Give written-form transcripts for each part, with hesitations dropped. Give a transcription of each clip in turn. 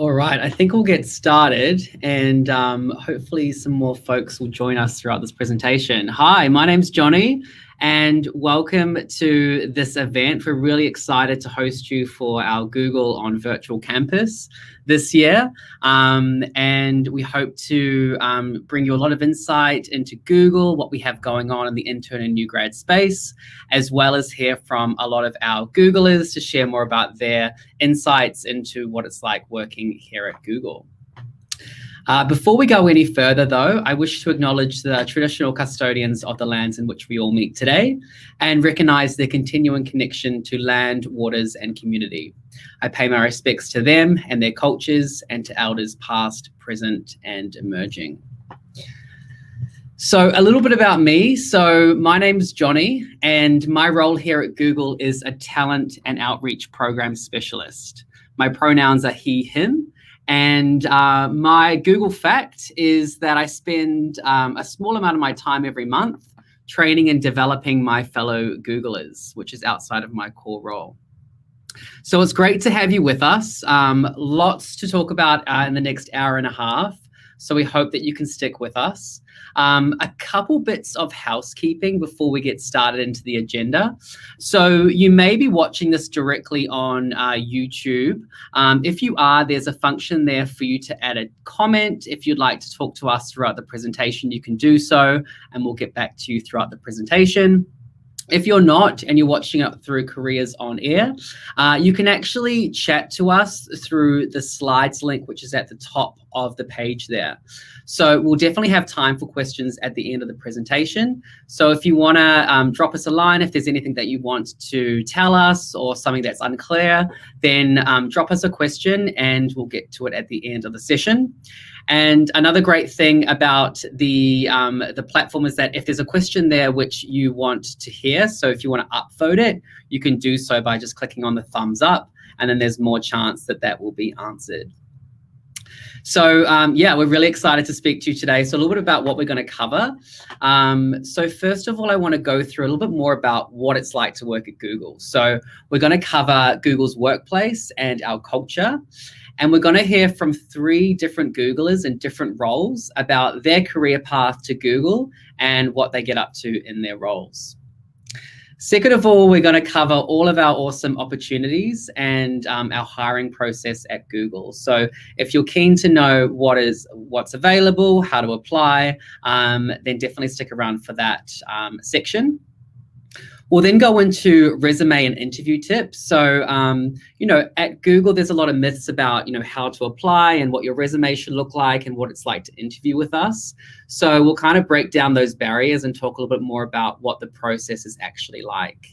All right, I think we'll get started and hopefully some more folks will join us throughout this presentation. Hi, my name's Johnny and welcome to this event. We're really excited to host you for our Google on Virtual Campus this year. And we hope to bring you a lot of insight into Google, what we have going on in the intern and new grad space, as well as hear from a lot of our Googlers to share more about their insights into what it's like working here at Google. Before we go any further, though, I wish to acknowledge the traditional custodians of the lands in which we all meet today and recognise their continuing connection to land, waters and community. I pay my respects to them and their cultures and to elders past, present and emerging. So a little bit about me. So my name's Johnny and my role here at Google is a talent and outreach program specialist. My pronouns are he, him. And my Google fact is that I spend a small amount of my time every month training and developing my fellow Googlers, which is outside of my core role. So it's great to have you with us. Lots to talk about in the next hour and a half. So we hope that you can stick with us. A couple bits of housekeeping before we get started into the agenda. So you may be watching this directly on YouTube. If you are, there's a function there for you to add a comment. If you'd like to talk to us throughout the presentation, you can do so, and we'll get back to you throughout the presentation. If you're not and you're watching it through Careers OnAir, you can actually chat to us through the slides link, which is at the top of the page there. So we'll definitely have time for questions at the end of the presentation. So if you want to drop us a line, if there's anything that you want to tell us or something that's unclear, then drop us a question and we'll get to it at the end of the session. And another great thing about the platform is that if there's a question there which you want to hear, so if you want to upvote it, you can do so by just clicking on the thumbs up, and then there's more chance that that will be answered. So yeah, we're really excited to speak to you today. So a little bit about what we're going to cover. So first of all, I want to go through a little bit more about what it's like to work at Google. So we're going to cover Google's workplace and our culture. And we're going to hear from 3 different Googlers in different roles about their career path to Google and what they get up to in their roles. Second of all, we're going to cover all of our awesome opportunities and our hiring process at Google. So if you're keen to know what's available, how to apply, then definitely stick around for that section. We'll then go into resume and interview tips. So, you know, at Google, there's a lot of myths about, you know, how to apply and what your resume should look like and what it's like to interview with us. So we'll kind of break down those barriers and talk a little bit more about what the process is actually like.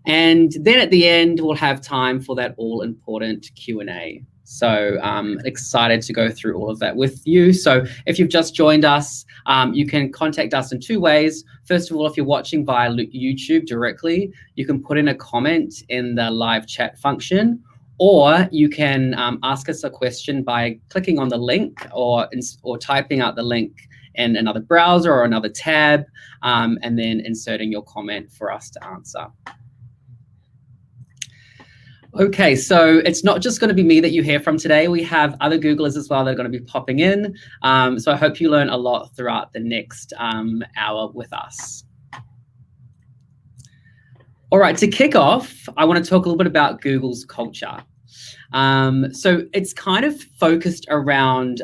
And then at the end, we'll have time for that all-important Q&A. So excited to go through all of that with you. So if you've just joined us, you can contact us in 2 ways. First of all, if you're watching via YouTube directly, you can put in a comment in the live chat function, or you can ask us a question by clicking on the link or typing out the link in another browser or another tab, and then inserting your comment for us to answer. Okay, so it's not just going to be me that you hear from today. We have other Googlers as well that are going to be popping in. So I hope you learn a lot throughout the next hour with us. All right, to kick off, I want to talk a little bit about Google's culture. So it's kind of focused around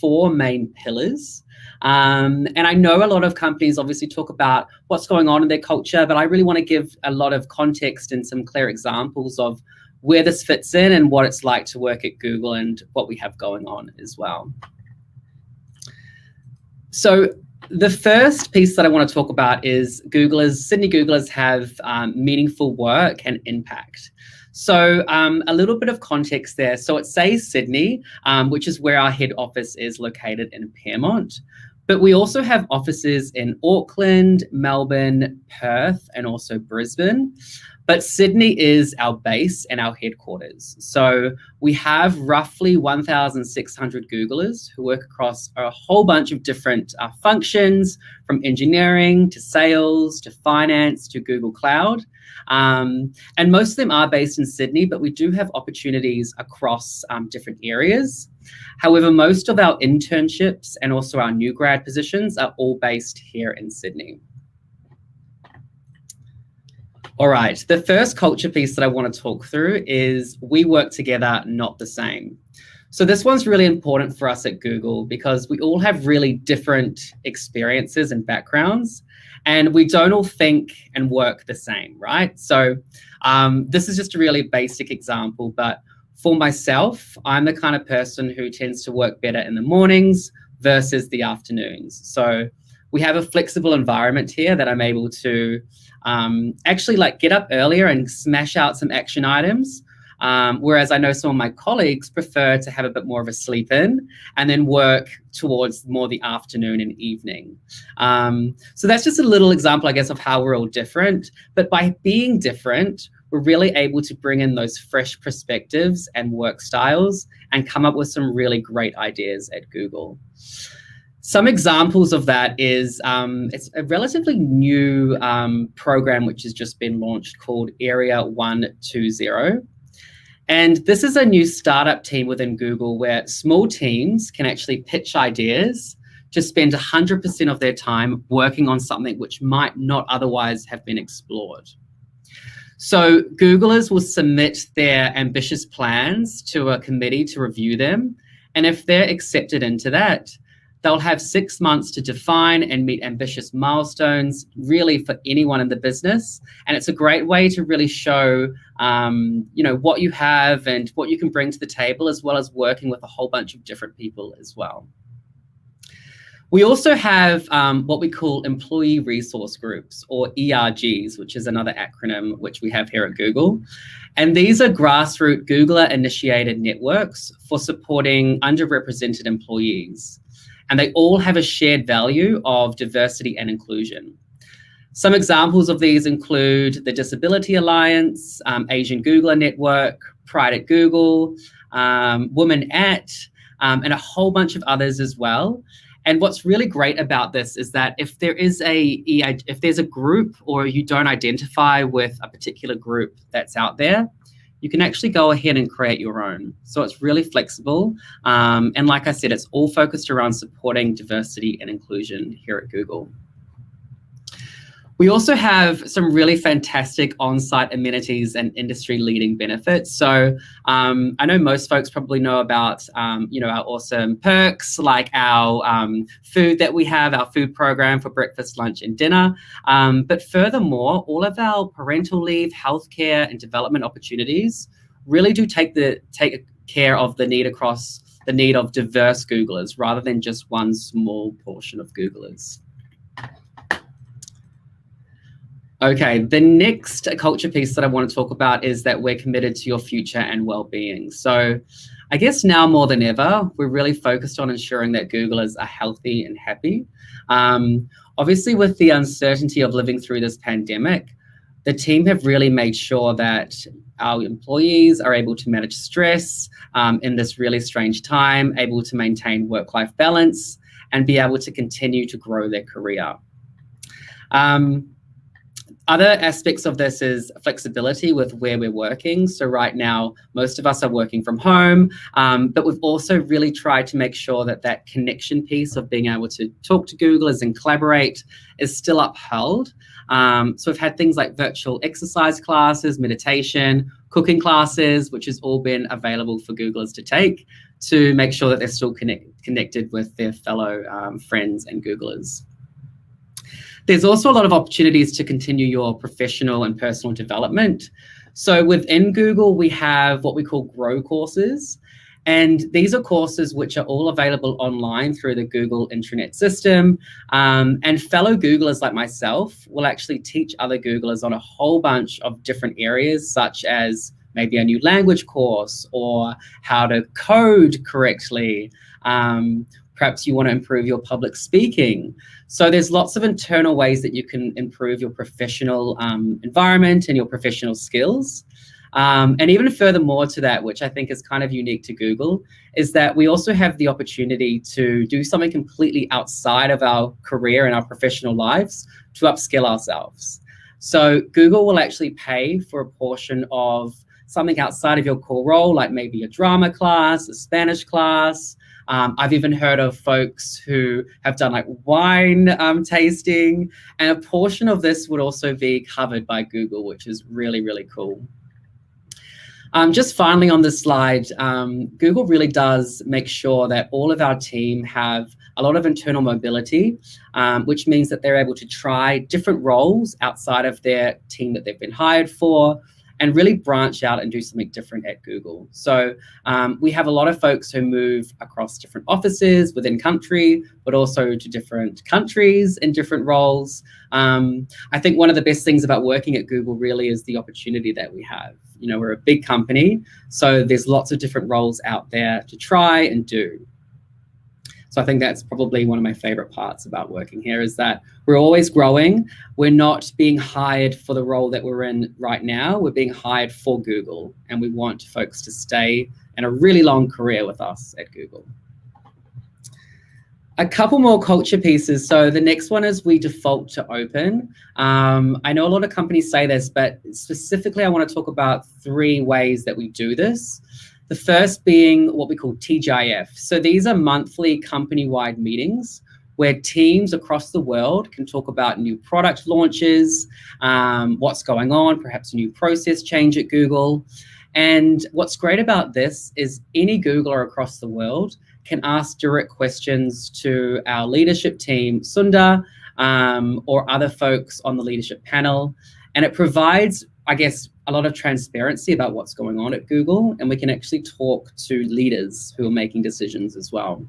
4 main pillars. And I know a lot of companies obviously talk about what's going on in their culture, but I really want to give a lot of context and some clear examples of where this fits in and what it's like to work at Google and what we have going on as well. So the first piece that I want to talk about is Sydney Googlers have meaningful work and impact. So a little bit of context there. So it says Sydney, which is where our head office is located in Pyrmont. But we also have offices in Auckland, Melbourne, Perth, and also Brisbane. But Sydney is our base and our headquarters. So we have roughly 1,600 Googlers who work across a whole bunch of different functions, from engineering to sales to finance to Google Cloud. And most of them are based in Sydney, but we do have opportunities across different areas. However, most of our internships and also our new grad positions are all based here in Sydney. All right, the first culture piece that I want to talk through is we work together, not the same. So this one's really important for us at Google because we all have really different experiences and backgrounds, and we don't all think and work the same, right? So this is just a really basic example, but for myself, I'm the kind of person who tends to work better in the mornings versus the afternoons. So we have a flexible environment here that I'm able to actually get up earlier and smash out some action items. Whereas I know some of my colleagues prefer to have a bit more of a sleep in and then work towards more the afternoon and evening. So that's just a little example, I guess, of how we're all different. But by being different, we're really able to bring in those fresh perspectives and work styles and come up with some really great ideas at Google. Some examples of that is it's a relatively new program which has just been launched called Area 120. And this is a new startup team within Google where small teams can actually pitch ideas to spend 100% of their time working on something which might not otherwise have been explored. So Googlers will submit their ambitious plans to a committee to review them. And if they're accepted into that, they'll have 6 months to define and meet ambitious milestones, really for anyone in the business. And it's a great way to really show, what you have and what you can bring to the table, as well as working with a whole bunch of different people as well. We also have what we call employee resource groups, or ERGs, which is another acronym which we have here at Google. And these are grassroots Googler-initiated networks for supporting underrepresented employees. And they all have a shared value of diversity and inclusion. Some examples of these include the Disability Alliance, Asian Googler Network, Pride at Google, Women at, and a whole bunch of others as well. And what's really great about this is that if there's a group or you don't identify with a particular group that's out there, you can actually go ahead and create your own. So it's really flexible. And like I said, it's all focused around supporting diversity and inclusion here at Google. We also have some really fantastic on-site amenities and industry-leading benefits. So I know most folks probably know about our awesome perks, like our food that we have, our food program for breakfast, lunch, and dinner. But furthermore, all of our parental leave, healthcare, and development opportunities really do take care of the need of diverse Googlers rather than just one small portion of Googlers. Okay, the next culture piece that I want to talk about is that we're committed to your future and well-being. So I guess now more than ever, we're really focused on ensuring that Googlers are healthy and happy. Obviously, with the uncertainty of living through this pandemic, the team have really made sure that our employees are able to manage stress in this really strange time, able to maintain work-life balance, and be able to continue to grow their career. Other aspects of this is flexibility with where we're working. So right now, most of us are working from home, but we've also really tried to make sure that that connection piece of being able to talk to Googlers and collaborate is still upheld. So we've had things like virtual exercise classes, meditation, cooking classes, which has all been available for Googlers to take to make sure that they're still connected with their fellow friends and Googlers. There's also a lot of opportunities to continue your professional and personal development. So within Google, we have what we call Grow courses. And these are courses which are all available online through the Google intranet system. And fellow Googlers like myself will actually teach other Googlers on a whole bunch of different areas, such as maybe a new language course or how to code correctly. Perhaps you want to improve your public speaking. So there's lots of internal ways that you can improve your professional environment and your professional skills. And even furthermore to that, which I think is kind of unique to Google, is that we also have the opportunity to do something completely outside of our career and our professional lives to upskill ourselves. So Google will actually pay for a portion of something outside of your core role, like maybe a drama class, a Spanish class. I've even heard of folks who have done like wine tasting, and a portion of this would also be covered by Google, which is really, really cool. Just finally on this slide, Google really does make sure that all of our team have a lot of internal mobility, which means that they're able to try different roles outside of their team that they've been hired for, and really branch out and do something different at Google. So we have a lot of folks who move across different offices within country, but also to different countries in different roles. I think one of the best things about working at Google really is the opportunity that we have. You know, we're a big company, so there's lots of different roles out there to try and do. So I think that's probably one of my favorite parts about working here, is that we're always growing. We're not being hired for the role that we're in right now. We're being hired for Google, and we want folks to stay in a really long career with us at Google. A couple more culture pieces. So the next one is we default to open. I know a lot of companies say this, but specifically I want to talk about 3 ways that we do this. The first being what we call TGIF. So these are monthly company-wide meetings where teams across the world can talk about new product launches, what's going on, perhaps a new process change at Google. And what's great about this is any Googler across the world can ask direct questions to our leadership team, Sundar, or other folks on the leadership panel. And it provides, I guess, a lot of transparency about what's going on at Google, and we can actually talk to leaders who are making decisions as well.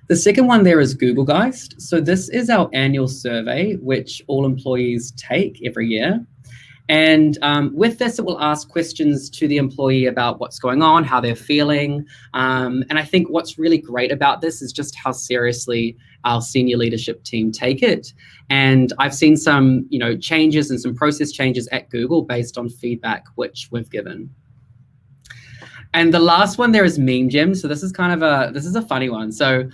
The second one there is Google Geist. So this is our annual survey, which all employees take every year. And with this, it will ask questions to the employee about what's going on, how they're feeling. And I think what's really great about this is just how seriously our senior leadership team take it. And I've seen some, changes and some process changes at Google based on feedback which we've given. And the last one there is Meme Gym. So this is a funny one. So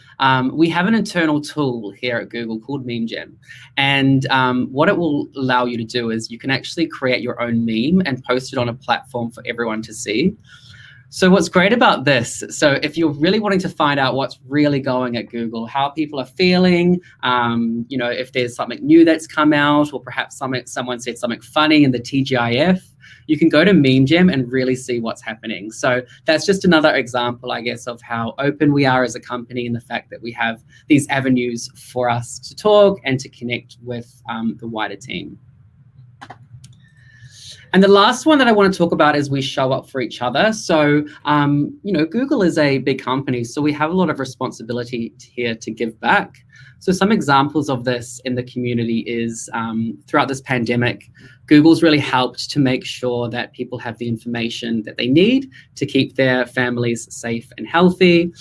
we have an internal tool here at Google called Meme Gym. And what it will allow you to do is you can actually create your own meme and post it on a platform for everyone to see. So what's great about this, so if you're really wanting to find out what's really going at Google, how people are feeling, if there's something new that's come out, or perhaps someone said something funny in the TGIF, you can go to Meme Gym and really see what's happening. So that's just another example, I guess, of how open we are as a company, and the fact that we have these avenues for us to talk and to connect with the wider team. And the last one that I want to talk about is we show up for each other. So, Google is a big company, so we have a lot of responsibility here to give back. So some examples of this in the community is throughout this pandemic, Google's really helped to make sure that people have the information that they need to keep their families safe and healthy.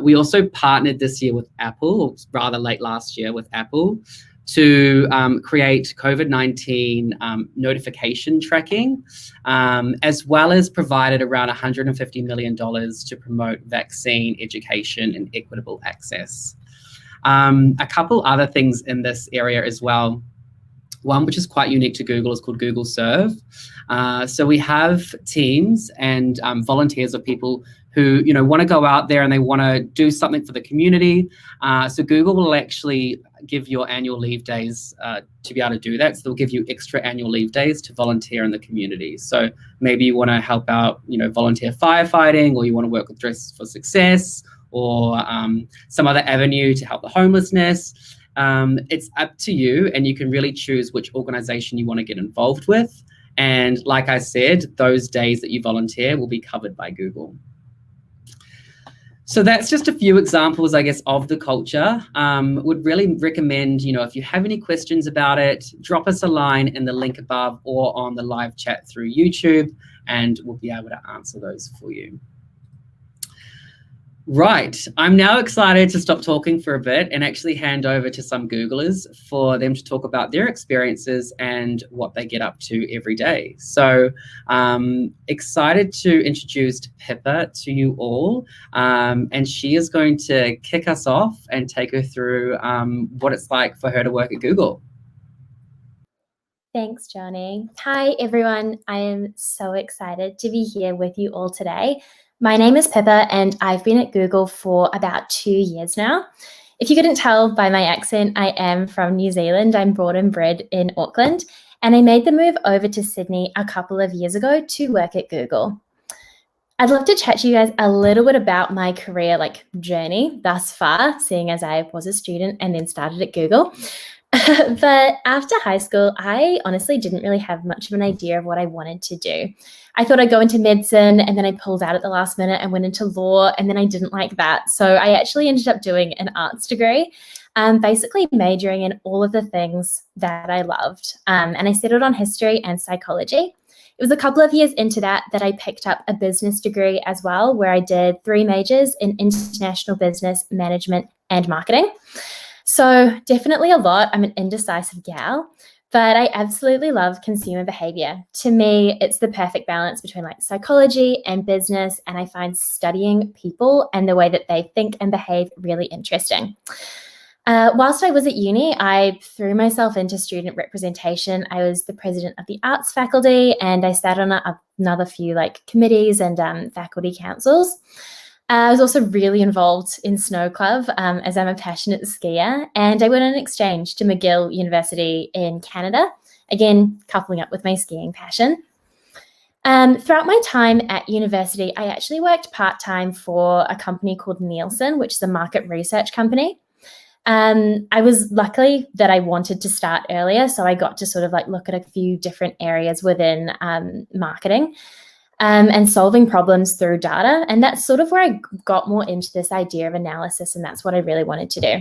We also partnered this year with Apple, or rather late last year with Apple, to create COVID-19 notification tracking, as well as provided around $150 million to promote vaccine education and equitable access. A couple other things in this area as well. One which is quite unique to Google is called Google Serve. So we have teams and volunteers of people who want to go out there and they want to do something for the community. So Google will actually give your annual leave days to be able to do that. So they'll give you extra annual leave days to volunteer in the community. So maybe you want to help out, volunteer firefighting, or you want to work with Dress for Success, or some other avenue to help the homelessness. It's up to you, and you can really choose which organization you want to get involved with. And like I said, those days that you volunteer will be covered by Google. So that's just a few examples, I guess, of the culture. Would really recommend, if you have any questions about it, drop us a line in the link above or on the live chat through YouTube, and we'll be able to answer those for you. Right. I'm now excited to stop talking for a bit and actually hand over to some Googlers for them to talk about their experiences and what they get up to every day. So excited to introduce Pippa to you all. And she is going to kick us off and take her through what it's like for her to work at Google. Thanks, Johnny. Hi, everyone. I am so excited to be here with you all today. My name is Pippa, and I've been at Google for about 2 years now. If you couldn't tell by my accent, I am from New Zealand. I'm born and bred in Auckland, and I made the move over to Sydney a couple of years ago to work at Google. I'd love to chat to you guys a little bit about my career journey thus far, seeing as I was a student and then started at Google. But after high school, I honestly didn't really have much of an idea of what I wanted to do. I thought I'd go into medicine, and then I pulled out at the last minute and went into law, and then I didn't like that. So I actually ended up doing an arts degree, basically majoring in all of the things that I loved. And I settled on history and psychology. It was a couple of years into that I picked up a business degree as well, where I did 3 majors in international business, management, and marketing. So definitely a lot. I'm an indecisive gal, but I absolutely love consumer behavior. To me, it's the perfect balance between psychology and business, and I find studying people and the way that they think and behave really interesting. Whilst I was at uni, I threw myself into student representation. I was the president of the arts faculty, and I sat on another few committees and faculty councils. I was also really involved in Snow Club, as I'm a passionate skier, and I went on an exchange to McGill University in Canada, again, coupling up with my skiing passion. Throughout my time at university, I actually worked part-time for a company called Nielsen, which is a market research company. I was lucky that I wanted to start earlier, so I got to sort of look at a few different areas within marketing. And solving problems through data. And that's sort of where I got more into this idea of analysis, and that's what I really wanted to do.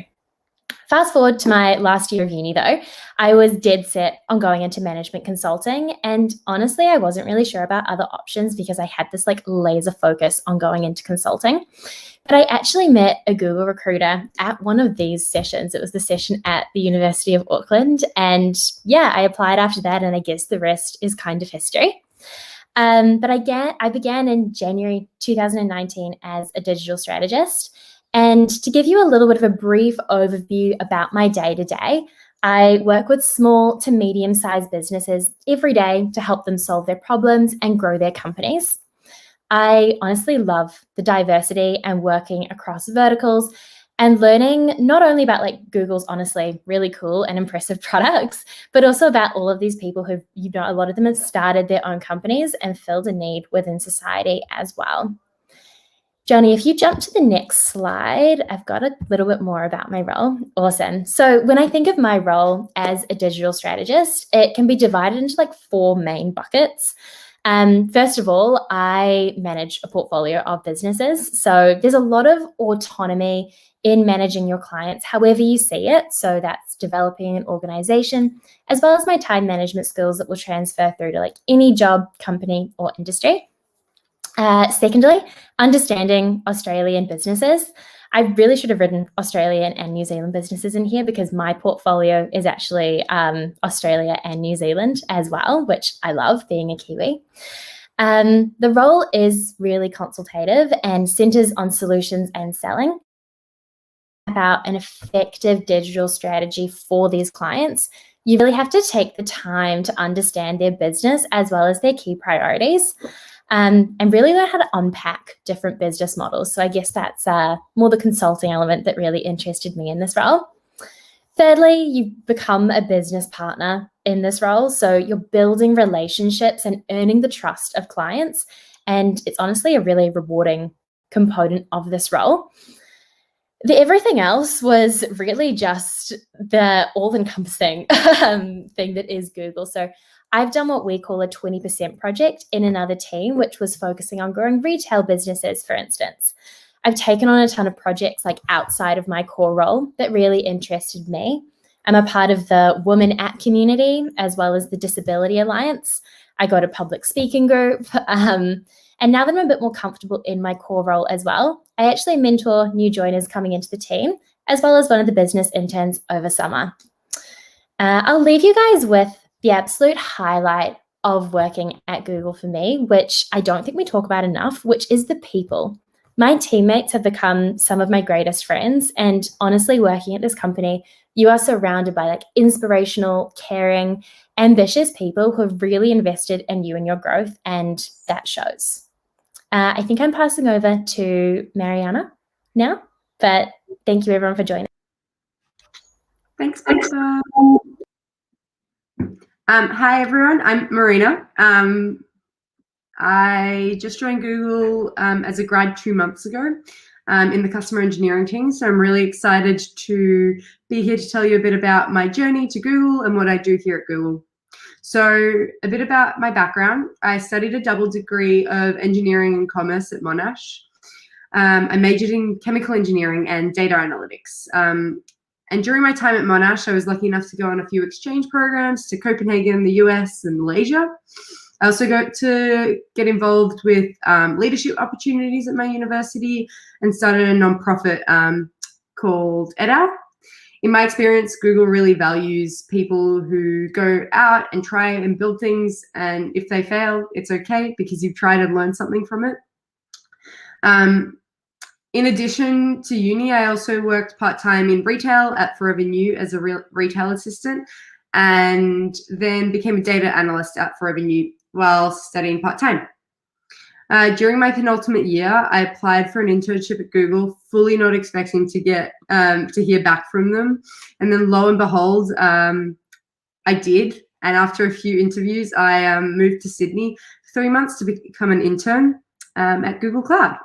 Fast forward to my last year of uni, though, I was dead set on going into management consulting. And honestly, I wasn't really sure about other options because I had this laser focus on going into consulting. But I actually met a Google recruiter at one of these sessions. It was the session at the University of Auckland. And yeah, I applied after that, and I guess the rest is kind of history. But I began in January 2019 as a digital strategist. And to give you a little bit of a brief overview about my day-to-day, I work with small to medium-sized businesses every day to help them solve their problems and grow their companies. I honestly love the diversity and working across verticals and learning not only about Google's honestly really cool and impressive products, but also about all of these people who, a lot of them have started their own companies and filled a need within society as well. Johnny, if you jump to the next slide, I've got a little bit more about my role. Awesome. So when I think of my role as a digital strategist, it can be divided into 4 main buckets. First of all, I manage a portfolio of businesses. So there's a lot of autonomy in managing your clients, however you see it. So that's developing an organization, as well as my time management skills that will transfer through to any job, company, or industry. Secondly, understanding Australian businesses. I really should have written Australian and New Zealand businesses in here because my portfolio is actually Australia and New Zealand as well, which I love being a Kiwi. The role is really consultative and centers on solutions and selling. About an effective digital strategy for these clients, you really have to take the time to understand their business as well as their key priorities. And really learn how to unpack different business models. So I guess that's more the consulting element that really interested me in this role. Thirdly, you become a business partner in this role. So you're building relationships and earning the trust of clients. And it's honestly a really rewarding component of this role. The everything else was really just the all-encompassing thing that is Google. So I've done what we call a 20% project in another team, which was focusing on growing retail businesses, for instance. I've taken on a ton of projects outside of my core role that really interested me. I'm a part of the Women at Community as well as the Disability Alliance. I got a public speaking group. And now that I'm a bit more comfortable in my core role as well, I actually mentor new joiners coming into the team, as well as one of the business interns over summer. I'll leave you guys with the absolute highlight of working at Google for me, which I don't think we talk about enough, which is the people. My teammates have become some of my greatest friends, and honestly, working at this company, you are surrounded by like inspirational, caring, ambitious people who have really invested in you and your growth, and that shows. I think I'm passing over to Mariana now, but thank you everyone for joining. Thanks, Pippa. Hi everyone, I'm Marina. I just joined Google as a grad 2 months ago in the customer engineering team. So I'm really excited to be here to tell you a bit about my journey to Google and what I do here at Google. So a bit about my background. I studied a double degree of engineering and commerce at Monash. I majored in chemical engineering and data analytics. And during my time at Monash, I was lucky enough to go on a few exchange programs to Copenhagen, the US, and Malaysia. I also got to get involved with leadership opportunities at my university and started a nonprofit called EDAL. In my experience, Google really values people who go out and try and build things, and if they fail, it's okay because you've tried and learned something from it. In addition to uni, I also worked part-time in retail at Forever New as a retail assistant, and then became a data analyst at Forever New while studying part-time. During my penultimate year, I applied for an internship at Google, fully not expecting to get to hear back from them. And then lo and behold, I did. And after a few interviews, I moved to Sydney for 3 months to become an intern at Google Cloud.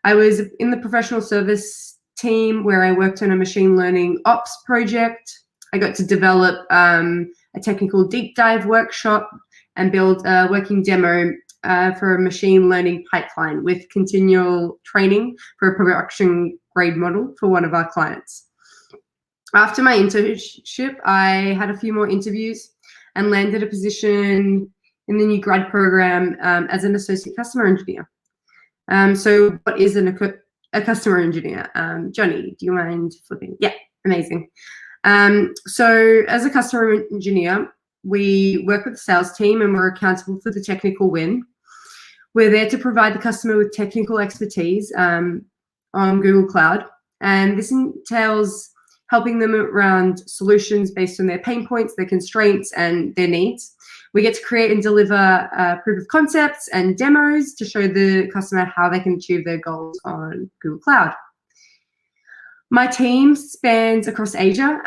I was in the professional service team where I worked on a machine learning ops project. I got to develop a technical deep dive workshop and build a working demo for a machine learning pipeline with continual training for a production grade model for one of our clients. After my internship, I had a few more interviews and landed a position in the new grad program as an associate customer engineer. So what is a customer engineer? Johnny, do you mind flipping? Yeah, amazing. So as a customer engineer, we work with the sales team and we're accountable for the technical win. We're there to provide the customer with technical expertise on Google Cloud. And this entails helping them around solutions based on their pain points, their constraints, and their needs. We get to create and deliver proof of concepts and demos to show the customer how they can achieve their goals on Google Cloud. My team spans across Asia,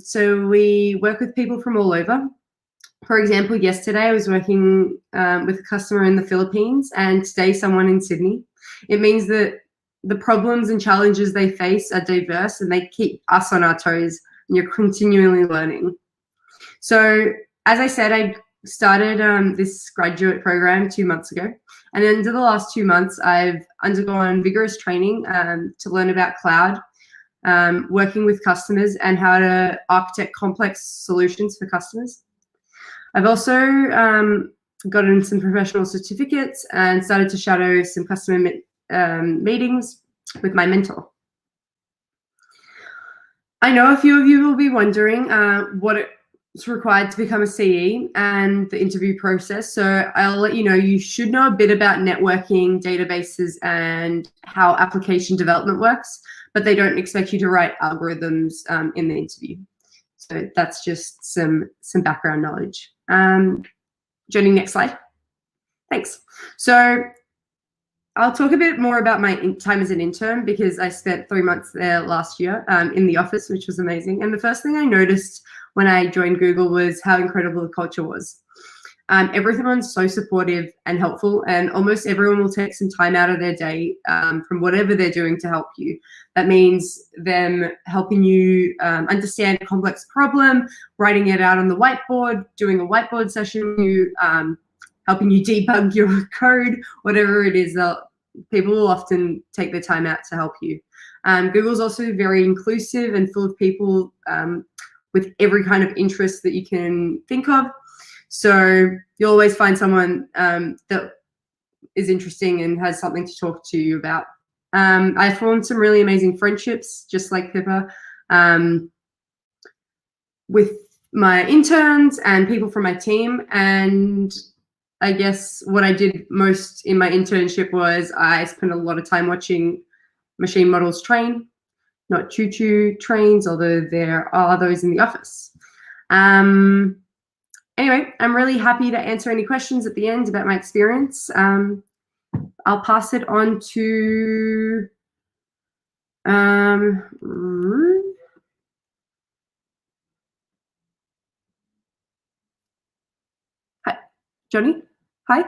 so we work with people from all over. For example, yesterday I was working with a customer in the Philippines, and today someone in Sydney. It means that the problems and challenges they face are diverse and they keep us on our toes, and you're continually learning. So as I said, I started this graduate program 2 months ago, and into the last 2 months I've undergone vigorous training to learn about cloud, working with customers and how to architect complex solutions for customers. I've also gotten some professional certificates and started to shadow some customer meetings with my mentor. I know a few of you will be wondering what it's required to become a CE and the interview process. So I'll let you know, you should know a bit about networking, databases, and how application development works, but they don't expect you to write algorithms in the interview. So that's just some background knowledge. Johnny, next slide. Thanks. So I'll talk a bit more about my time as an intern because I spent 3 months there last year in the office, which was amazing. And the first thing I noticed when I joined Google was how incredible the culture was. Everyone's so supportive and helpful, and almost everyone will take some time out of their day from whatever they're doing to help you. That means them helping you understand a complex problem, writing it out on the whiteboard, doing a whiteboard session, helping you debug your code, whatever it is. People will often take the time out to help you. Google's also very inclusive and full of people with every kind of interest that you can think of. So you'll always find someone that is interesting and has something to talk to you about. I formed some really amazing friendships, just like Pippa, with my interns and people from my team. And I guess what I did most in my internship was I spent a lot of time watching machine models train, not choo-choo trains, although there are those in the office. Anyway, I'm really happy to answer any questions at the end about my experience. I'll pass it on to Hi, Johnny. Hi.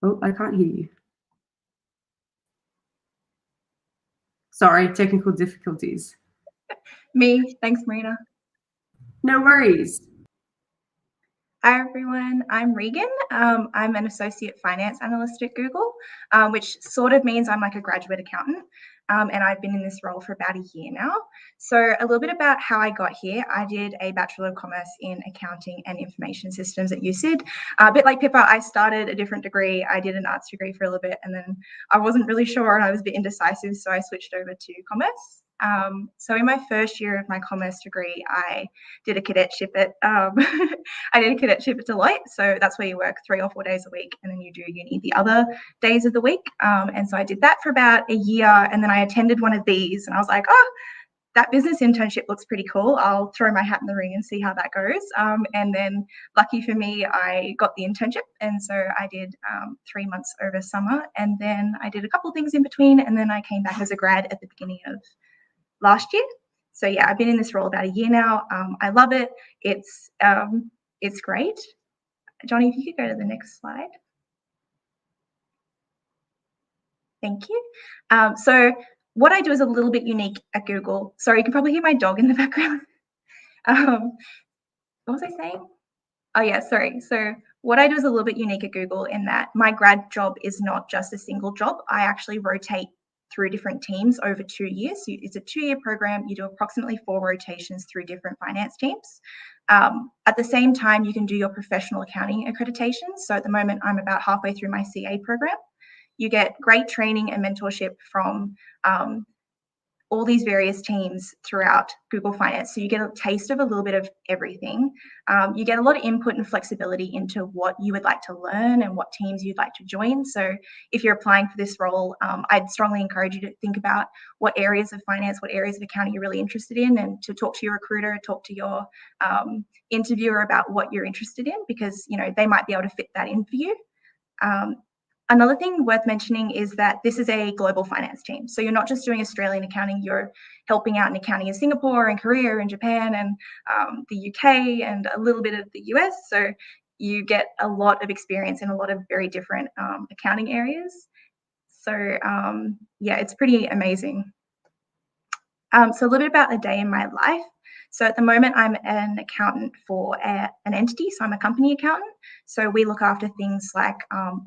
Oh, I can't hear you. Sorry, technical difficulties. Me. Thanks, Marina. No worries. Hi, everyone. I'm Regan. I'm an associate finance analyst at Google, which sort of means I'm like a graduate accountant. And I've been in this role for about a year now. So a little bit about how I got here. I did a Bachelor of Commerce in Accounting and Information Systems at UCID. A bit like Pippa, I started a different degree. I did an arts degree for a little bit, and then I wasn't really sure and I was a bit indecisive, so I switched over to commerce. So in my first year of my commerce degree, I did a cadetship at Deloitte. So that's where you work 3 or 4 days a week, and then you do uni the other days of the week. And so I did that for about a year, and then I attended one of these, and I was like, oh, that business internship looks pretty cool. I'll throw my hat in the ring and see how that goes. And then lucky for me, I got the internship. And so I did 3 months over summer, and then I did a couple of things in between, and then I came back as a grad at the beginning of last year. So yeah, I've been in this role about a year now. I love it. It's great. Johnny, if you could go to the next slide. Thank you. So what I do is a little bit unique at Google. Sorry, you can probably hear my dog in the background. What was I saying? Oh yeah, sorry. So what I do is a little bit unique at Google in that my grad job is not just a single job. I actually rotate through different teams over 2 years. So it's a 2-year program. You do approximately 4 rotations through different finance teams. At the same time, you can do your professional accounting accreditation. So at the moment, I'm about halfway through my CA program. You get great training and mentorship from all these various teams throughout Google Finance. So you get a taste of a little bit of everything. You get a lot of input and flexibility into what you would like to learn and what teams you'd like to join. So if you're applying for this role, I'd strongly encourage you to think about what areas of finance, what areas of accounting you're really interested in, and to talk to your recruiter, talk to your interviewer about what you're interested in, because they might be able to fit that in for you. Another thing worth mentioning is that this is a global finance team. So you're not just doing Australian accounting, you're helping out in accounting in Singapore and Korea and Japan and the UK and a little bit of the US. So you get a lot of experience in a lot of very different accounting areas. So yeah, it's pretty amazing. So a little bit about a day in my life. So at the moment, I'm an accountant for an entity. So I'm a company accountant. So we look after things like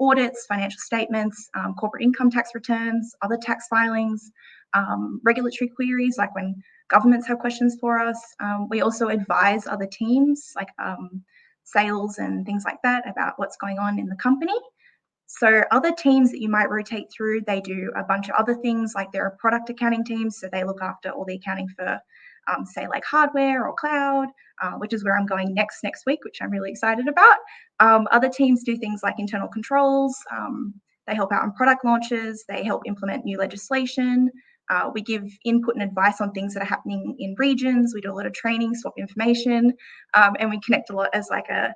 audits, financial statements, corporate income tax returns, other tax filings, regulatory queries, like when governments have questions for us. We also advise other teams, like sales and things like that, about what's going on in the company. So other teams that you might rotate through, they do a bunch of other things, like there are product accounting teams. So they look after all the accounting for say like hardware or cloud, which is where I'm going next week, which I'm really excited about. Other teams do things like internal controls. They help out on product launches. They help implement new legislation. We give input and advice on things that are happening in regions. We do a lot of training, swap information, and we connect a lot as like a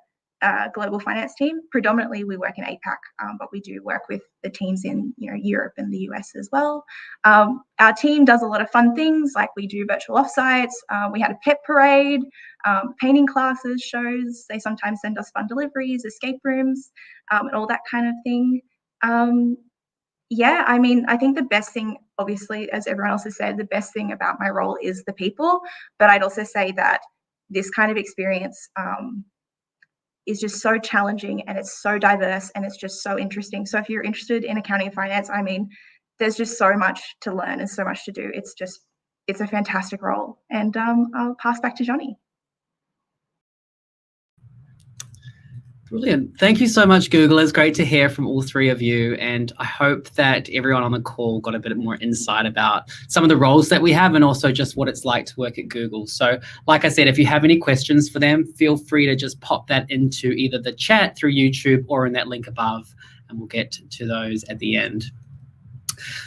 global finance team. Predominantly, we work in APAC, but we do work with the teams in Europe and the US as well. Our team does a lot of fun things, like we do virtual offsites. We had a pet parade, painting classes, shows. They sometimes send us fun deliveries, escape rooms, and all that kind of thing. Yeah, I mean, I think the best thing, obviously, as everyone else has said, the best thing about my role is the people. But I'd also say that this kind of experience is just so challenging, and it's so diverse, and it's just so interesting. So if you're interested in accounting and finance, I mean, there's just so much to learn and so much to do. It's a fantastic role. And I'll pass back to Johnny. Brilliant. Thank you so much, Google. It's great to hear from all three of you. And I hope that everyone on the call got a bit more insight about some of the roles that we have and also just what it's like to work at Google. So like I said, if you have any questions for them, feel free to just pop that into either the chat through YouTube or in that link above, and we'll get to those at the end.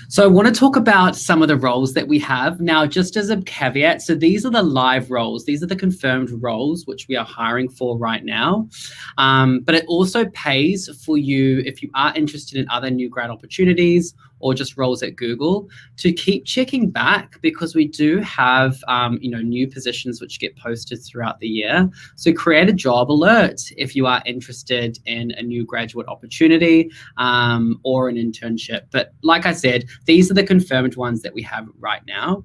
So I want to talk about some of the roles that we have. Now, just as a caveat, so these are the live roles. These are the confirmed roles which we are hiring for right now. But it also pays for you, if you are interested in other new grad opportunities or just roles at Google, to keep checking back, because we do have new positions which get posted throughout the year. So create a job alert if you are interested in a new graduate opportunity or an internship. But like I said, these are the confirmed ones that we have right now.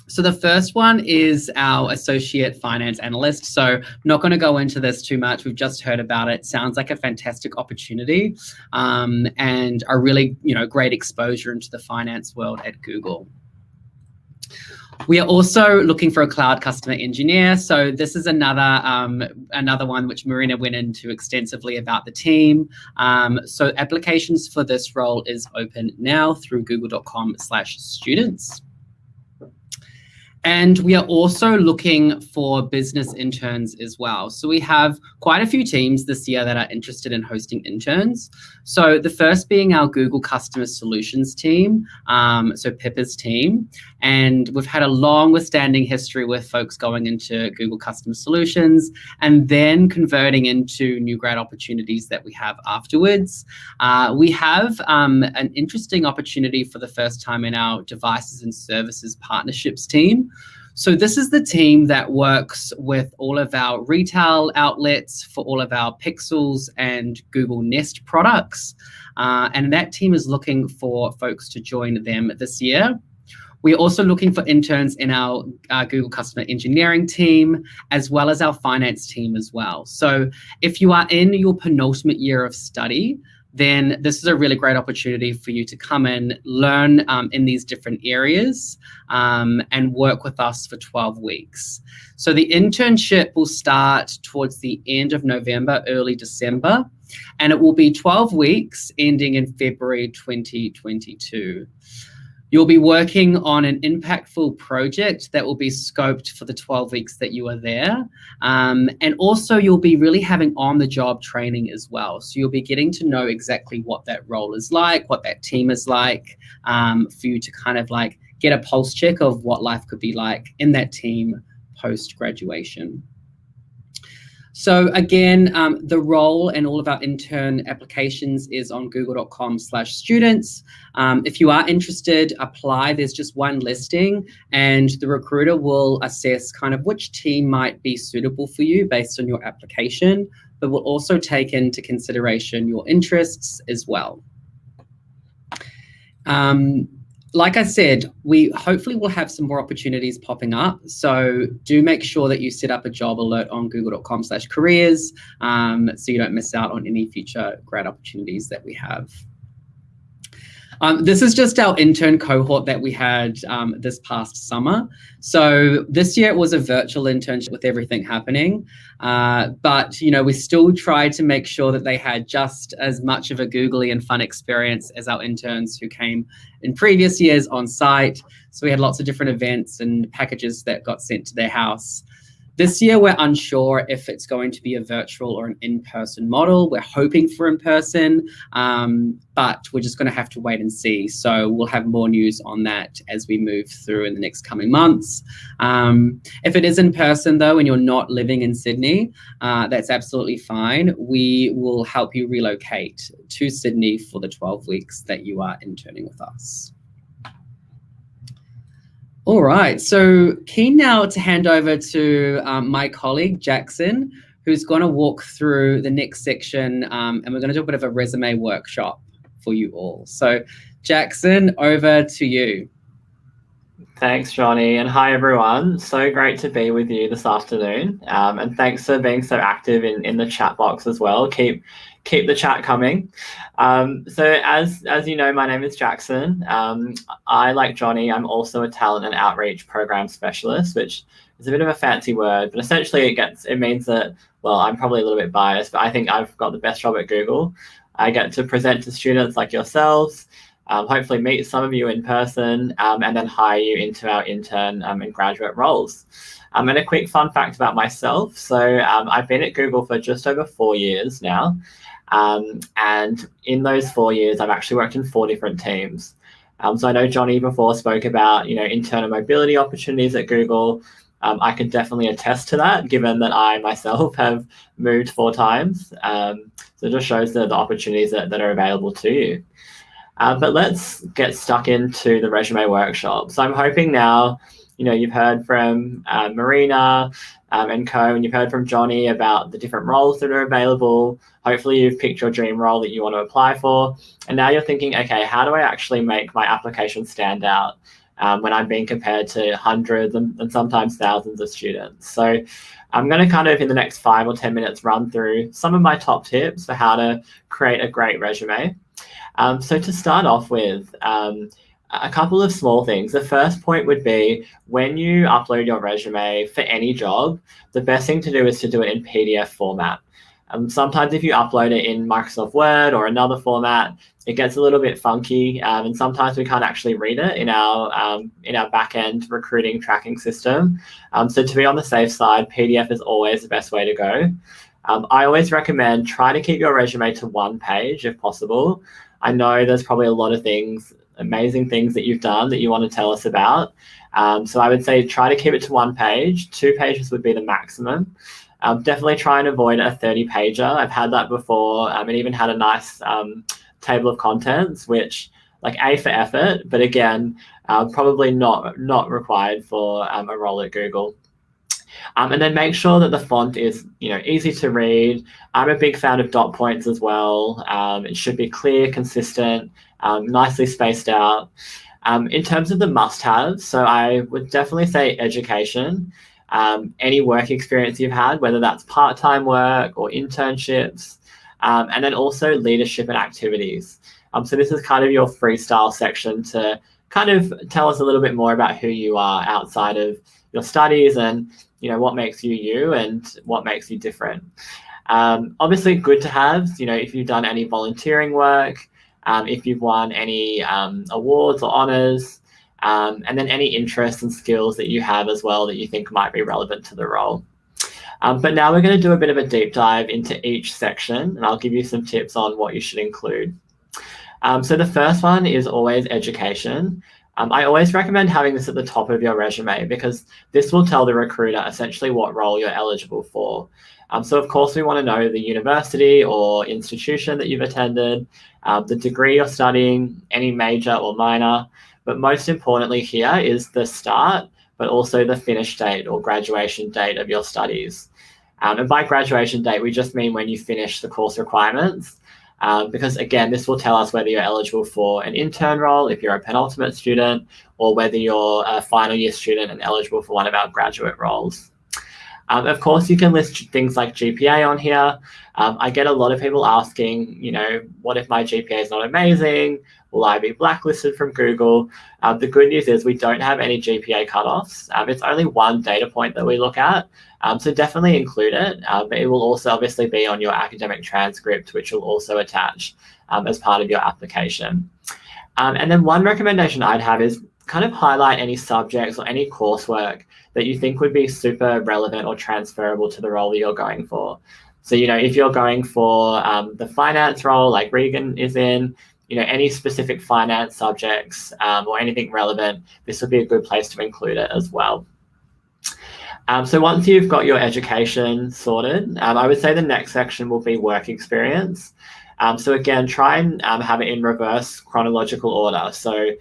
So the first one is our associate finance analyst. So I'm not going to go into this too much. We've just heard about it. Sounds like a fantastic opportunity and a really, great exposure into the finance world at Google. We are also looking for a cloud customer engineer. So this is another one which Marina went into extensively about the team. So applications for this role is open now through google.com/students. And we are also looking for business interns as well. So we have quite a few teams this year that are interested in hosting interns. So the first being our Google Customer Solutions team, so Pippa's team. And we've had a long-standing history with folks going into Google Customer Solutions and then converting into new grad opportunities that we have afterwards. We have an interesting opportunity for the first time in our Devices and Services Partnerships team. So this is the team that works with all of our retail outlets for all of our Pixels and Google Nest products. And that team is looking for folks to join them this year. We're also looking for interns in our Google Customer Engineering team, as well as our finance team as well. So if you are in your penultimate year of study, then this is a really great opportunity for you to come in, learn in these different areas, and work with us for 12 weeks. So the internship will start towards the end of November, early December, and it will be 12 weeks ending in February 2022. You'll be working on an impactful project that will be scoped for the 12 weeks that you are there. And also you'll be really having on-the-job training as well. So you'll be getting to know exactly what that role is like, what that team is like, for you to kind of like get a pulse check of what life could be like in that team post-graduation. So again, the role and all of our intern applications is on google.com/students. If you are interested, apply. There's just one listing, and the recruiter will assess kind of which team might be suitable for you based on your application, but will also take into consideration your interests as well. Like I said, we hopefully will have some more opportunities popping up. So do make sure that you set up a job alert on google.com/careers so you don't miss out on any future grad opportunities that we have. This is just our intern cohort that we had this past summer. So this year it was a virtual internship with everything happening. But we still tried to make sure that they had just as much of a googly and fun experience as our interns who came in previous years on site. So we had lots of different events and packages that got sent to their house. This year, we're unsure if it's going to be a virtual or an in-person model. We're hoping for in-person, but we're just going to have to wait and see. So we'll have more news on that as we move through in the next coming months. If it is in person, though, and you're not living in Sydney, that's absolutely fine. We will help you relocate to Sydney for the 12 weeks that you are interning with us. All right, so keen now to hand over to my colleague, Jackson, who's going to walk through the next section, and we're going to do a bit of a resume workshop for you all. So Jackson, over to you. Thanks, Johnny, and hi everyone. So great to be with you this afternoon, and thanks for being so active in the chat box as well. Keep the chat coming. So as you know, my name is Jackson. I, like Johnny, I'm also a talent and outreach program specialist, which is a bit of a fancy word, but essentially it means that, well, I'm probably a little bit biased, but I think I've got the best job at Google. I get to present to students like yourselves, hopefully meet some of you in person, and then hire you into our intern and graduate roles. And a quick fun fact about myself. So I've been at Google for just over 4 years now. And in those 4 years, I've actually worked in 4 different teams. So I know Johnny before spoke about, internal mobility opportunities at Google. I can definitely attest to that, given that I myself have moved 4 times. So it just shows the opportunities that are available to you. But let's get stuck into the resume workshop. So I'm hoping now, you've heard from Marina and co, and you've heard from Johnny about the different roles that are available. Hopefully you've picked your dream role that you want to apply for. And now you're thinking, okay, how do I actually make my application stand out when I'm being compared to hundreds and sometimes thousands of students? So I'm going to kind of, in the next 5 or 10 minutes, run through some of my top tips for how to create a great resume. So to start off with, a couple of small things. The first point would be, when you upload your resume for any job, the best thing to do is to do it in PDF format. Sometimes if you upload it in Microsoft Word or another format, it gets a little bit funky, and sometimes we can't actually read it in our back-end recruiting tracking system. So to be on the safe side, PDF is always the best way to go. I always recommend try to keep your resume to 1 page if possible. I know there's probably a lot of things, amazing things that you've done that you want to tell us about. So I would say try to keep it to 1 page. 2 pages would be the maximum. Definitely try and avoid a 30-pager. I've had that before, and even had a nice table of contents, which, like, A, for effort, but again, probably not required for a role at Google. And then make sure that the font is, easy to read. I'm a big fan of dot points as well. It should be clear, consistent, nicely spaced out. In terms of the must-haves, so I would definitely say education. Any work experience you've had, whether that's part-time work or internships, and then also leadership and activities. So this is kind of your freestyle section to kind of tell us a little bit more about who you are outside of your studies, and what makes you you and what makes you different. Obviously good to have, if you've done any volunteering work, if you've won any awards or honors, and then any interests and skills that you have as well that you think might be relevant to the role. But now we're going to do a bit of a deep dive into each section, and I'll give you some tips on what you should include. So the first one is always education. I always recommend having this at the top of your resume, because this will tell the recruiter essentially what role you're eligible for. So of course we want to know the university or institution that you've attended, the degree you're studying, any major or minor, but most importantly here is the start, but also the finish date or graduation date of your studies. And by graduation date, we just mean when you finish the course requirements. Because again, this will tell us whether you're eligible for an intern role if you're a penultimate student, or whether you're a final year student and eligible for one of our graduate roles. Of course, you can list things like GPA on here. I get a lot of people asking, what if my GPA is not amazing? Will I be blacklisted from Google? The good news is we don't have any GPA cutoffs. It's only 1 data point that we look at. So definitely include it, but it will also obviously be on your academic transcript, which will also attach as part of your application. And then one recommendation I'd have is kind of highlight any subjects or any coursework that you think would be super relevant or transferable to the role that you're going for. So, if you're going for the finance role like Regan is in, any specific finance subjects or anything relevant, this would be a good place to include it as well. So once you've got your education sorted, I would say the next section will be work experience. So again, try and have it in reverse chronological order. So,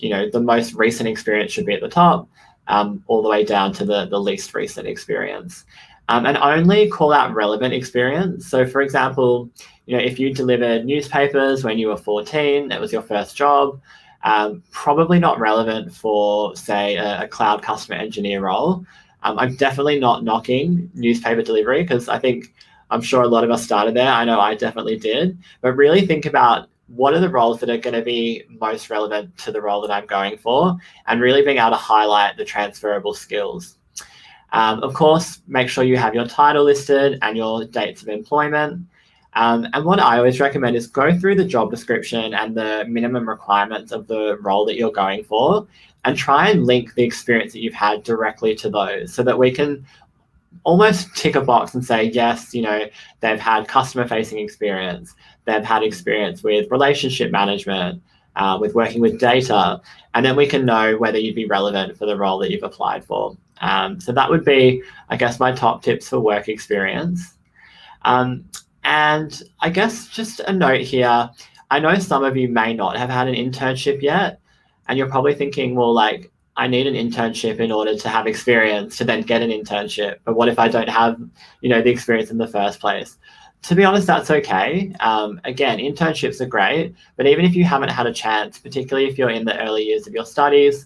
the most recent experience should be at the top, all the way down to the least recent experience. And only call out relevant experience. So for example, if you delivered newspapers when you were 14, that was your first job, Probably not relevant for, say, a cloud customer engineer role. I'm definitely not knocking newspaper delivery, because I'm sure a lot of us started there. I know I definitely did. But really think about what are the roles that are going to be most relevant to the role that I'm going for, and really being able to highlight the transferable skills. Of course, make sure you have your title listed and your dates of employment. And what I always recommend is go through the job description and the minimum requirements of the role that you're going for, and try and link the experience that you've had directly to those, so that we can almost tick a box and say, yes, they've had customer facing experience, they've had experience with relationship management, with working with data, and then we can know whether you'd be relevant for the role that you've applied for. So that would be, I guess, my top tips for work experience. And I guess just a note here, I know some of you may not have had an internship yet, and you're probably thinking, well, like, I need an internship in order to have experience to then get an internship. But what if I don't have, the experience in the first place? To be honest, that's okay. Again, internships are great, but even if you haven't had a chance, particularly if you're in the early years of your studies,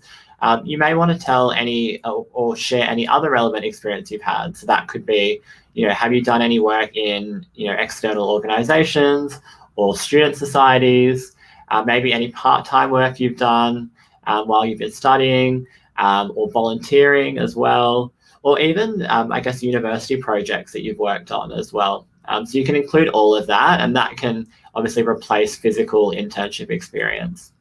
you may want to tell any or share any other relevant experience you've had. So that could be, have you done any work in, external organizations or student societies, maybe any part-time work you've done while you've been studying, or volunteering as well, or even, I guess, university projects that you've worked on as well. So you can include all of that, and that can obviously replace physical internship experience.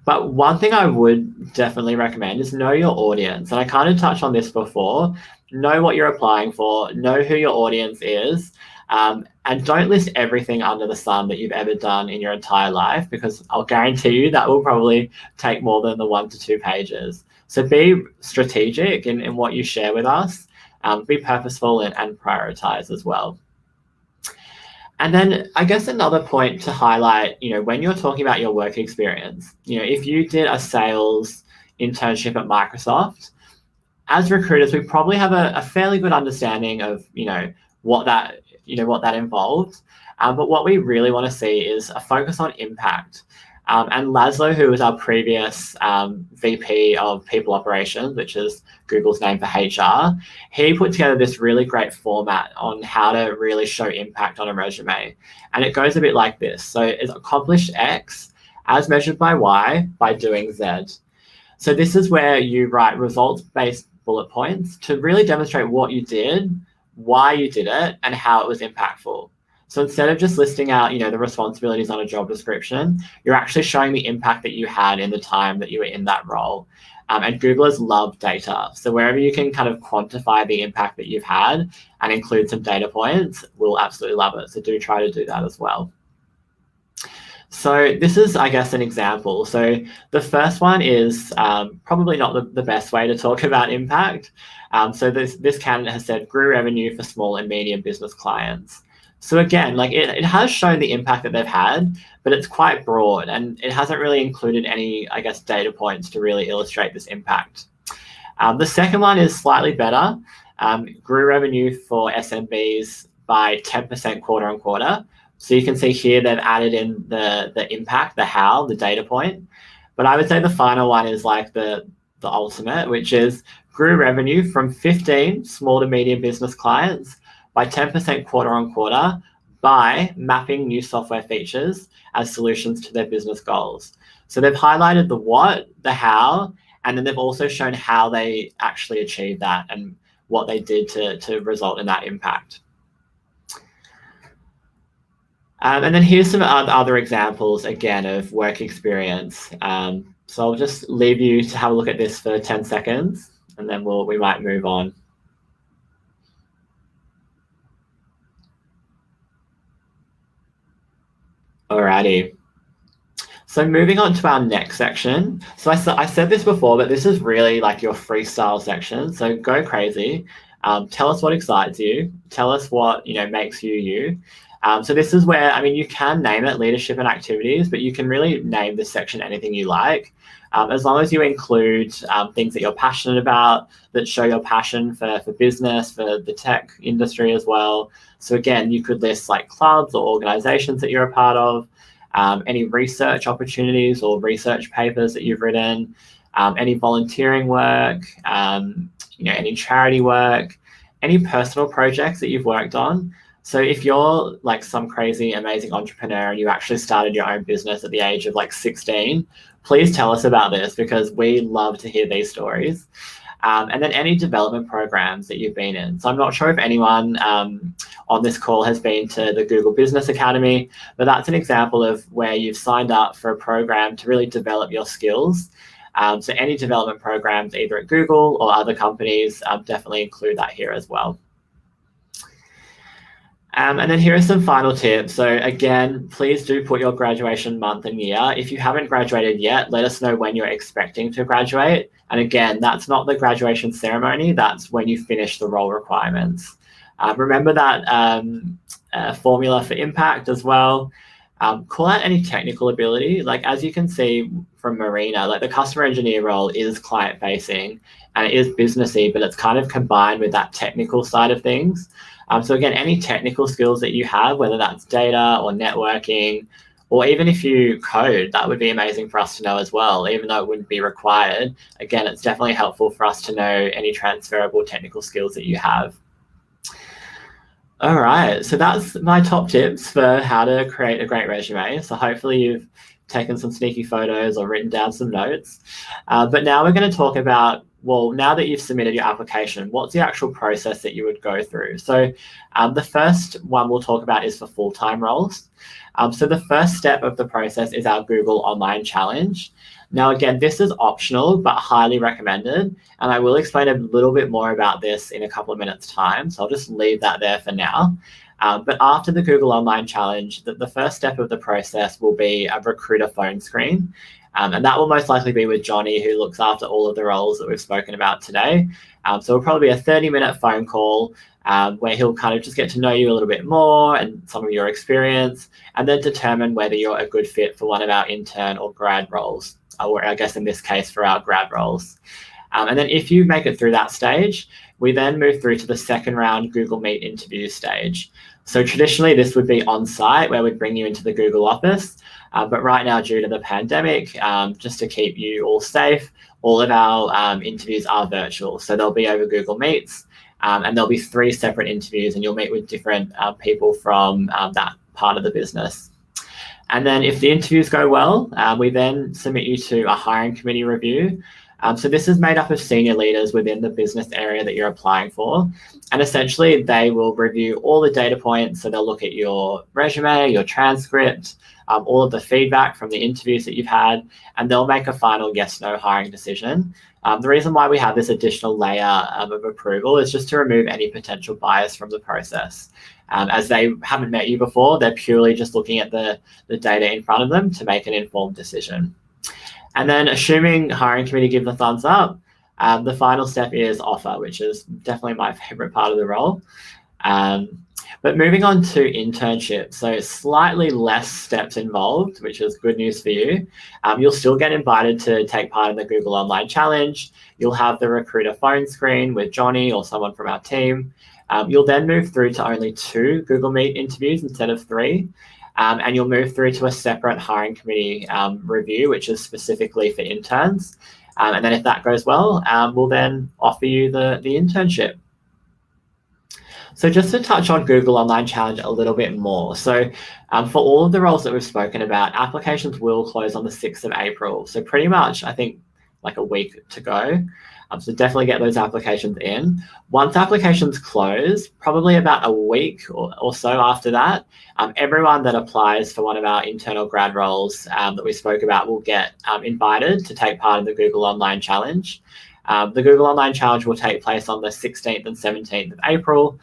But one thing I would definitely recommend is know your audience. And I kind of touched on this before. Know what you're applying for, know who your audience is, and don't list everything under the sun that you've ever done in your entire life, because I'll guarantee you that will probably take more than the 1 to 2 pages. So be strategic in what you share with us, be purposeful and prioritize as well. And then I guess another point to highlight, when you're talking about your work experience, if you did a sales internship at Microsoft, as recruiters, we probably have a fairly good understanding of, what that involves. But what we really want to see is a focus on impact. And Laszlo, who was our previous VP of People Operations, which is Google's name for HR, he put together this really great format on how to really show impact on a resume. And it goes a bit like this. So it's accomplished X as measured by Y by doing Z. So this is where you write results-based bullet points to really demonstrate what you did, why you did it, and how it was impactful. So instead of just listing out, the responsibilities on a job description, you're actually showing the impact that you had in the time that you were in that role. And Googlers love data. So wherever you can kind of quantify the impact that you've had and include some data points, we'll absolutely love it. So do try to do that as well. So this is, I guess, an example. So the first one is probably not the best way to talk about impact. So this candidate has said, grew revenue for small and medium business clients. So again, like it has shown the impact that they've had, but it's quite broad and it hasn't really included any, I guess, data points to really illustrate this impact. The second one is slightly better. Grew revenue for SMBs by 10% quarter on quarter. So you can see here they've added in the impact, the how, the data point. But I would say the final one is like the ultimate, which is grew revenue from 15 small to medium business clients by 10% quarter on quarter by mapping new software features as solutions to their business goals. So they've highlighted the what, the how, and then they've also shown how they actually achieved that and what they did to result in that impact. And then here's some other examples, again, of work experience. So I'll just leave you to have a look at this for 10 seconds, and then we might move on. Alrighty. So moving on to our next section. So I said this before, but this is really like your freestyle section. So go crazy. Tell us what excites you. Tell us what makes you you. So this is where, I mean, you can name it leadership and activities, but you can really name this section anything you like. As long as you include things that you're passionate about, that show your passion for business, for the tech industry as well. So again, you could list like clubs or organizations that you're a part of. any research opportunities or research papers that you've written, any volunteering work, any charity work, any personal projects that you've worked on. So if you're like some crazy, amazing entrepreneur and you actually started your own business at the age of like 16, please tell us about this, because we love to hear these stories. And then any development programs that you've been in. So I'm not sure if anyone on this call has been to the Google Business Academy, but that's an example of where you've signed up for a program to really develop your skills. So any development programs, either at Google or other companies, definitely include that here as well. And then here are some final tips. So again, please do put your graduation month and year. If you haven't graduated yet, let us know when you're expecting to graduate. And again, that's not the graduation ceremony, that's when you finish the role requirements. Remember that formula for impact as well. Call out any technical ability. Like, as you can see from Marina, like the customer engineer role is client facing and it is businessy, but it's kind of combined with that technical side of things. So again, any technical skills that you have, whether that's data or networking, or even if you code, that would be amazing for us to know as well, even though it wouldn't be required. Again, it's definitely helpful for us to know any transferable technical skills that you have. All right, so that's my top tips for how to create a great resume. So hopefully you've taken some sneaky photos or written down some notes. But now we're going to talk about, well, now that you've submitted your application, what's the actual process that you would go through? So the first one we'll talk about is for full-time roles. So the first step of the process is our Google Online Challenge. Now, again, this is optional, but highly recommended. And I will explain a little bit more about this in a couple of minutes' time. So I'll just leave that there for now. But after the Google Online Challenge, the first step of the process will be a recruiter phone screen. And that will most likely be with Johnny, who looks after all of the roles that we've spoken about today. So it'll probably be a 30-minute phone call where he'll kind of just get to know you a little bit more and some of your experience, and then determine whether you're a good fit for one of our intern or grad roles, or I guess in this case for our grad roles. And then if you make it through that stage, we then move through to the second round Google Meet interview stage. So traditionally this would be on site, where we'd bring you into the Google office. But right now, due to the pandemic, just to keep you all safe, all of our interviews are virtual. So they'll be over Google Meets, and there'll be 3 separate interviews, and you'll meet with different people from that part of the business. And then if the interviews go well, we then submit you to a hiring committee review. So this is made up of senior leaders within the business area that you're applying for. And essentially they will review all the data points. So they'll look at your resume, your transcript, all of the feedback from the interviews that you've had, and they'll make a final yes/no hiring decision. The reason why we have this additional layer of approval is just to remove any potential bias from the process. As they haven't met you before, they're purely just looking at the data in front of them to make an informed decision. And then assuming hiring committee give the thumbs up, the final step is offer, which is definitely my favorite part of the role. But moving on to internships, so slightly less steps involved, which is good news for you. You'll still get invited to take part in the Google Online Challenge. You'll have the recruiter phone screen with Johnny or someone from our team. You'll then move through to only 2 Google Meet interviews instead of 3. And you'll move through to a separate hiring committee review, which is specifically for interns. And then if that goes well, we'll then offer you the internship. So just to touch on Google Online Challenge a little bit more. So for all of the roles that we've spoken about, applications will close on the 6th of April. So pretty much, I think, like a week to go. So definitely get those applications in. Once applications close, probably about a week or so after that, everyone that applies for one of our internal grad roles that we spoke about will get invited to take part in the Google Online Challenge. The Google Online Challenge will take place on the 16th and 17th of April.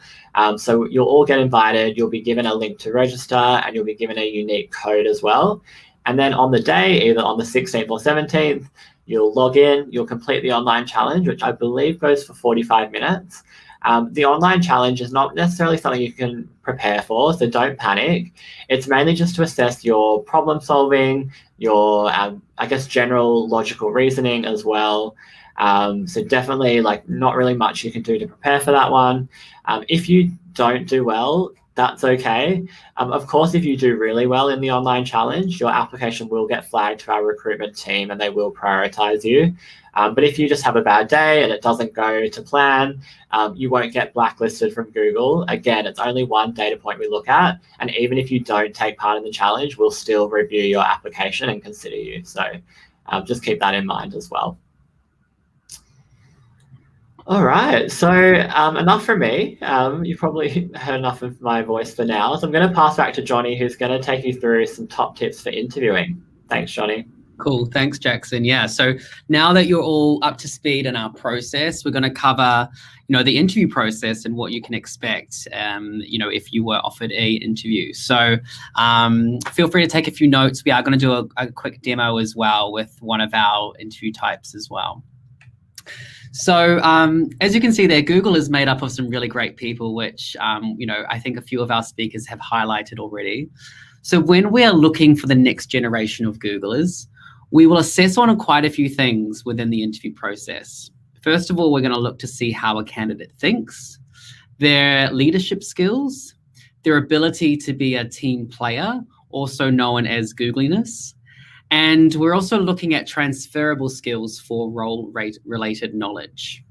So you'll all get invited, you'll be given a link to register, and you'll be given a unique code as well. And then on the day, either on the 16th or 17th, you'll log in, you'll complete the online challenge, which I believe goes for 45 minutes. The online challenge is not necessarily something you can prepare for, so don't panic. It's mainly just to assess your problem solving, your, I guess, general logical reasoning as well. So definitely, like, not really much you can do to prepare for that one. If you don't do well, that's okay. Of course, if you do really well in the online challenge, your application will get flagged to our recruitment team and they will prioritize you. But if you just have a bad day and it doesn't go to plan, you won't get blacklisted from Google. Again, it's only one data point we look at. And even if you don't take part in the challenge, we'll still review your application and consider you. So just keep that in mind as well. All right, so enough from me. You've probably heard enough of my voice for now. So I'm going to pass back to Johnny, who's going to take you through some top tips for interviewing. Thanks, Johnny. Cool. Thanks, Jackson. Yeah. So now that you're all up to speed in our process, we're going to cover, the interview process and what you can expect, if you were offered a interview. So feel free to take a few notes. We are going to do a quick demo as well with one of our interview types as well. So as you can see there, Google is made up of some really great people, which, I think a few of our speakers have highlighted already. So when we are looking for the next generation of Googlers, we will assess on quite a few things within the interview process. First of all, we're going to look to see how a candidate thinks, their leadership skills, their ability to be a team player, also known as Googliness. And we're also looking at transferable skills for role-related knowledge.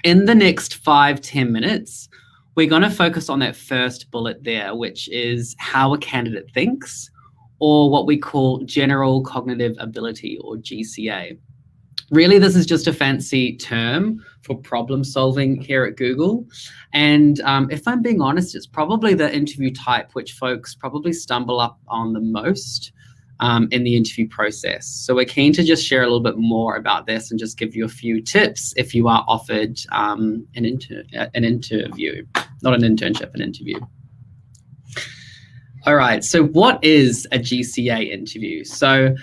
In the next 5-10 minutes, we're going to focus on that first bullet there, which is how a candidate thinks, or what we call general cognitive ability, or GCA. Really, this is just a fancy term for problem solving here at Google. And if I'm being honest, it's probably the interview type which folks probably stumble up on the most in the interview process. So we're keen to just share a little bit more about this and just give you a few tips if you are offered an interview, not an internship, an interview. All right, so what is a GCA interview? So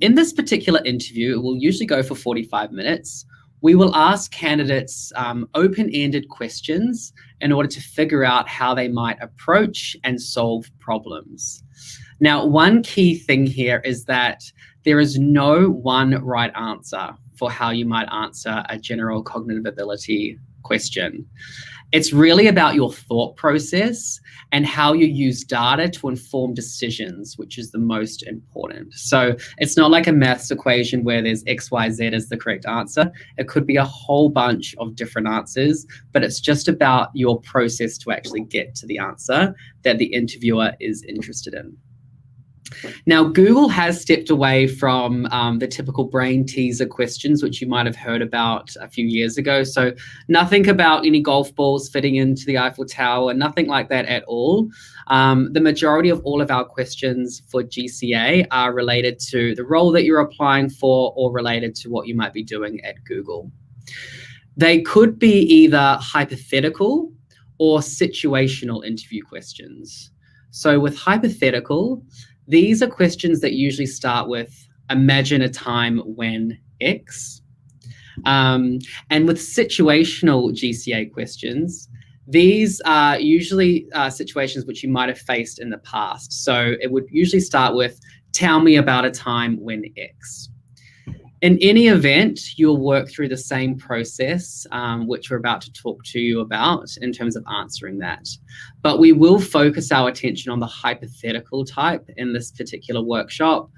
in this particular interview, it will usually go for 45 minutes. We will ask candidates open-ended questions in order to figure out how they might approach and solve problems. Now, one key thing here is that there is no one right answer for how you might answer a general cognitive ability question. It's really about your thought process and how you use data to inform decisions, which is the most important. So it's not like a maths equation where there's X, Y, Z as the correct answer. It could be a whole bunch of different answers, but it's just about your process to actually get to the answer that the interviewer is interested in. Now, Google has stepped away from the typical brain teaser questions, which you might have heard about a few years ago. So nothing about any golf balls fitting into the Eiffel Tower, nothing like that at all. The majority of all of our questions for GCA are related to the role that you're applying for or related to what you might be doing at Google. They could be either hypothetical or situational interview questions. So with hypothetical, these are questions that usually start with, imagine a time when X. And with situational GCA questions, these are usually situations which you might have faced in the past. So it would usually start with, tell me about a time when X. In any event, you'll work through the same process, which we're about to talk to you about in terms of answering that. But we will focus our attention on the hypothetical type in this particular workshop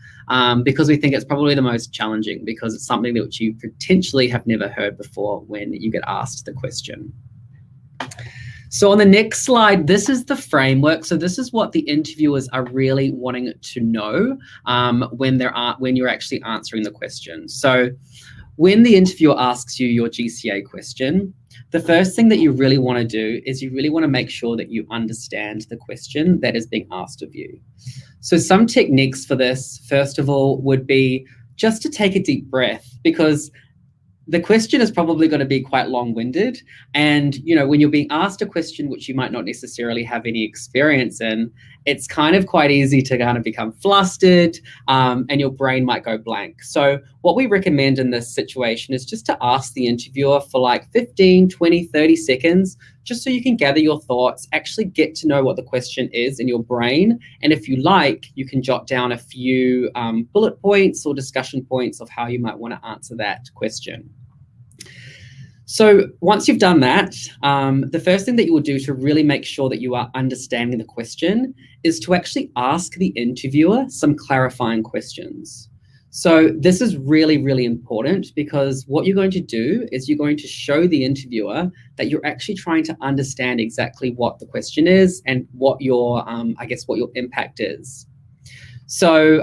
because we think it's probably the most challenging because it's something that you potentially have never heard before when you get asked the question. So on the next slide, this is the framework. So this is what the interviewers are really wanting to know when you're actually answering the question. So when the interviewer asks you your GCA question, the first thing that you really want to do is you really want to make sure that you understand the question that is being asked of you. So some techniques for this, first of all, would be just to take a deep breath because the question is probably going to be quite long-winded. And, when you're being asked a question which you might not necessarily have any experience in, it's kind of quite easy to kind of become flustered and your brain might go blank. So what we recommend in this situation is just to ask the interviewer for like 15, 20, 30 seconds, just so you can gather your thoughts, actually get to know what the question is in your brain. And if you like, you can jot down a few bullet points or discussion points of how you might want to answer that question. So once you've done that, the first thing that you will do to really make sure that you are understanding the question is to actually ask the interviewer some clarifying questions. So this is really, really important, because what you're going to do is you're going to show the interviewer that you're actually trying to understand exactly what the question is and what your, what your impact is. So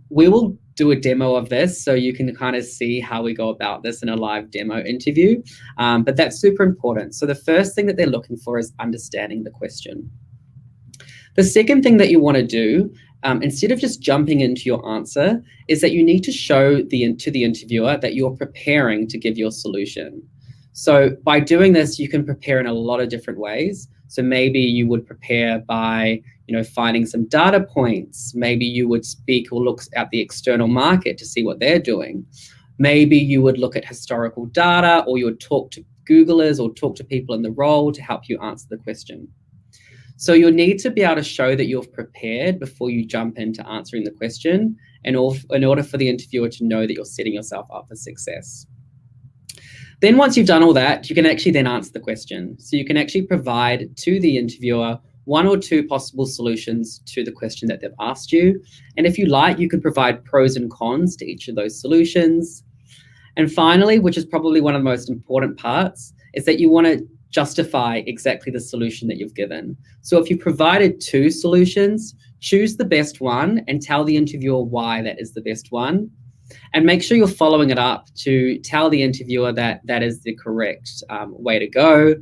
we will do a demo of this so you can kind of see how we go about this in a live demo interview. But that's super important. So the first thing that they're looking for is understanding the question. The second thing that you want to do, instead of just jumping into your answer, is that you need to show to the interviewer that you're preparing to give your solution. So by doing this, you can prepare in a lot of different ways. So maybe you would prepare by finding some data points. Maybe you would speak or look at the external market to see what they're doing. Maybe you would look at historical data, or you would talk to Googlers or talk to people in the role to help you answer the question. So you'll need to be able to show that you've prepared before you jump into answering the question, in order for the interviewer to know that you're setting yourself up for success. Then once you've done all that, you can actually then answer the question. So you can actually provide to the interviewer one or two possible solutions to the question that they've asked you. And if you like, you can provide pros and cons to each of those solutions. And finally, which is probably one of the most important parts, is that you want to justify exactly the solution that you've given. So if you provided two solutions, choose the best one and tell the interviewer why that is the best one. And make sure you're following it up to tell the interviewer that that is the correct way to go.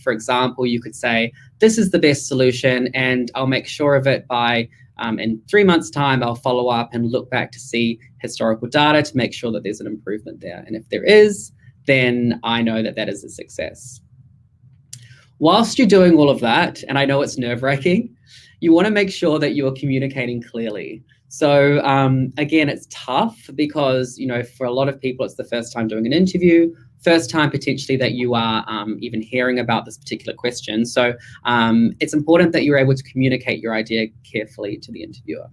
For example, you could say, this is the best solution, and I'll make sure of it by, in 3 months' time, I'll follow up and look back to see historical data to make sure that there's an improvement there. And if there is, then I know that that is a success. Whilst you're doing all of that, and I know it's nerve-wracking, you want to make sure that you are communicating clearly. So again, it's tough because, for a lot of people, it's the first time doing an interview, first time potentially that you are even hearing about this particular question. So it's important that you're able to communicate your idea carefully to the interviewer.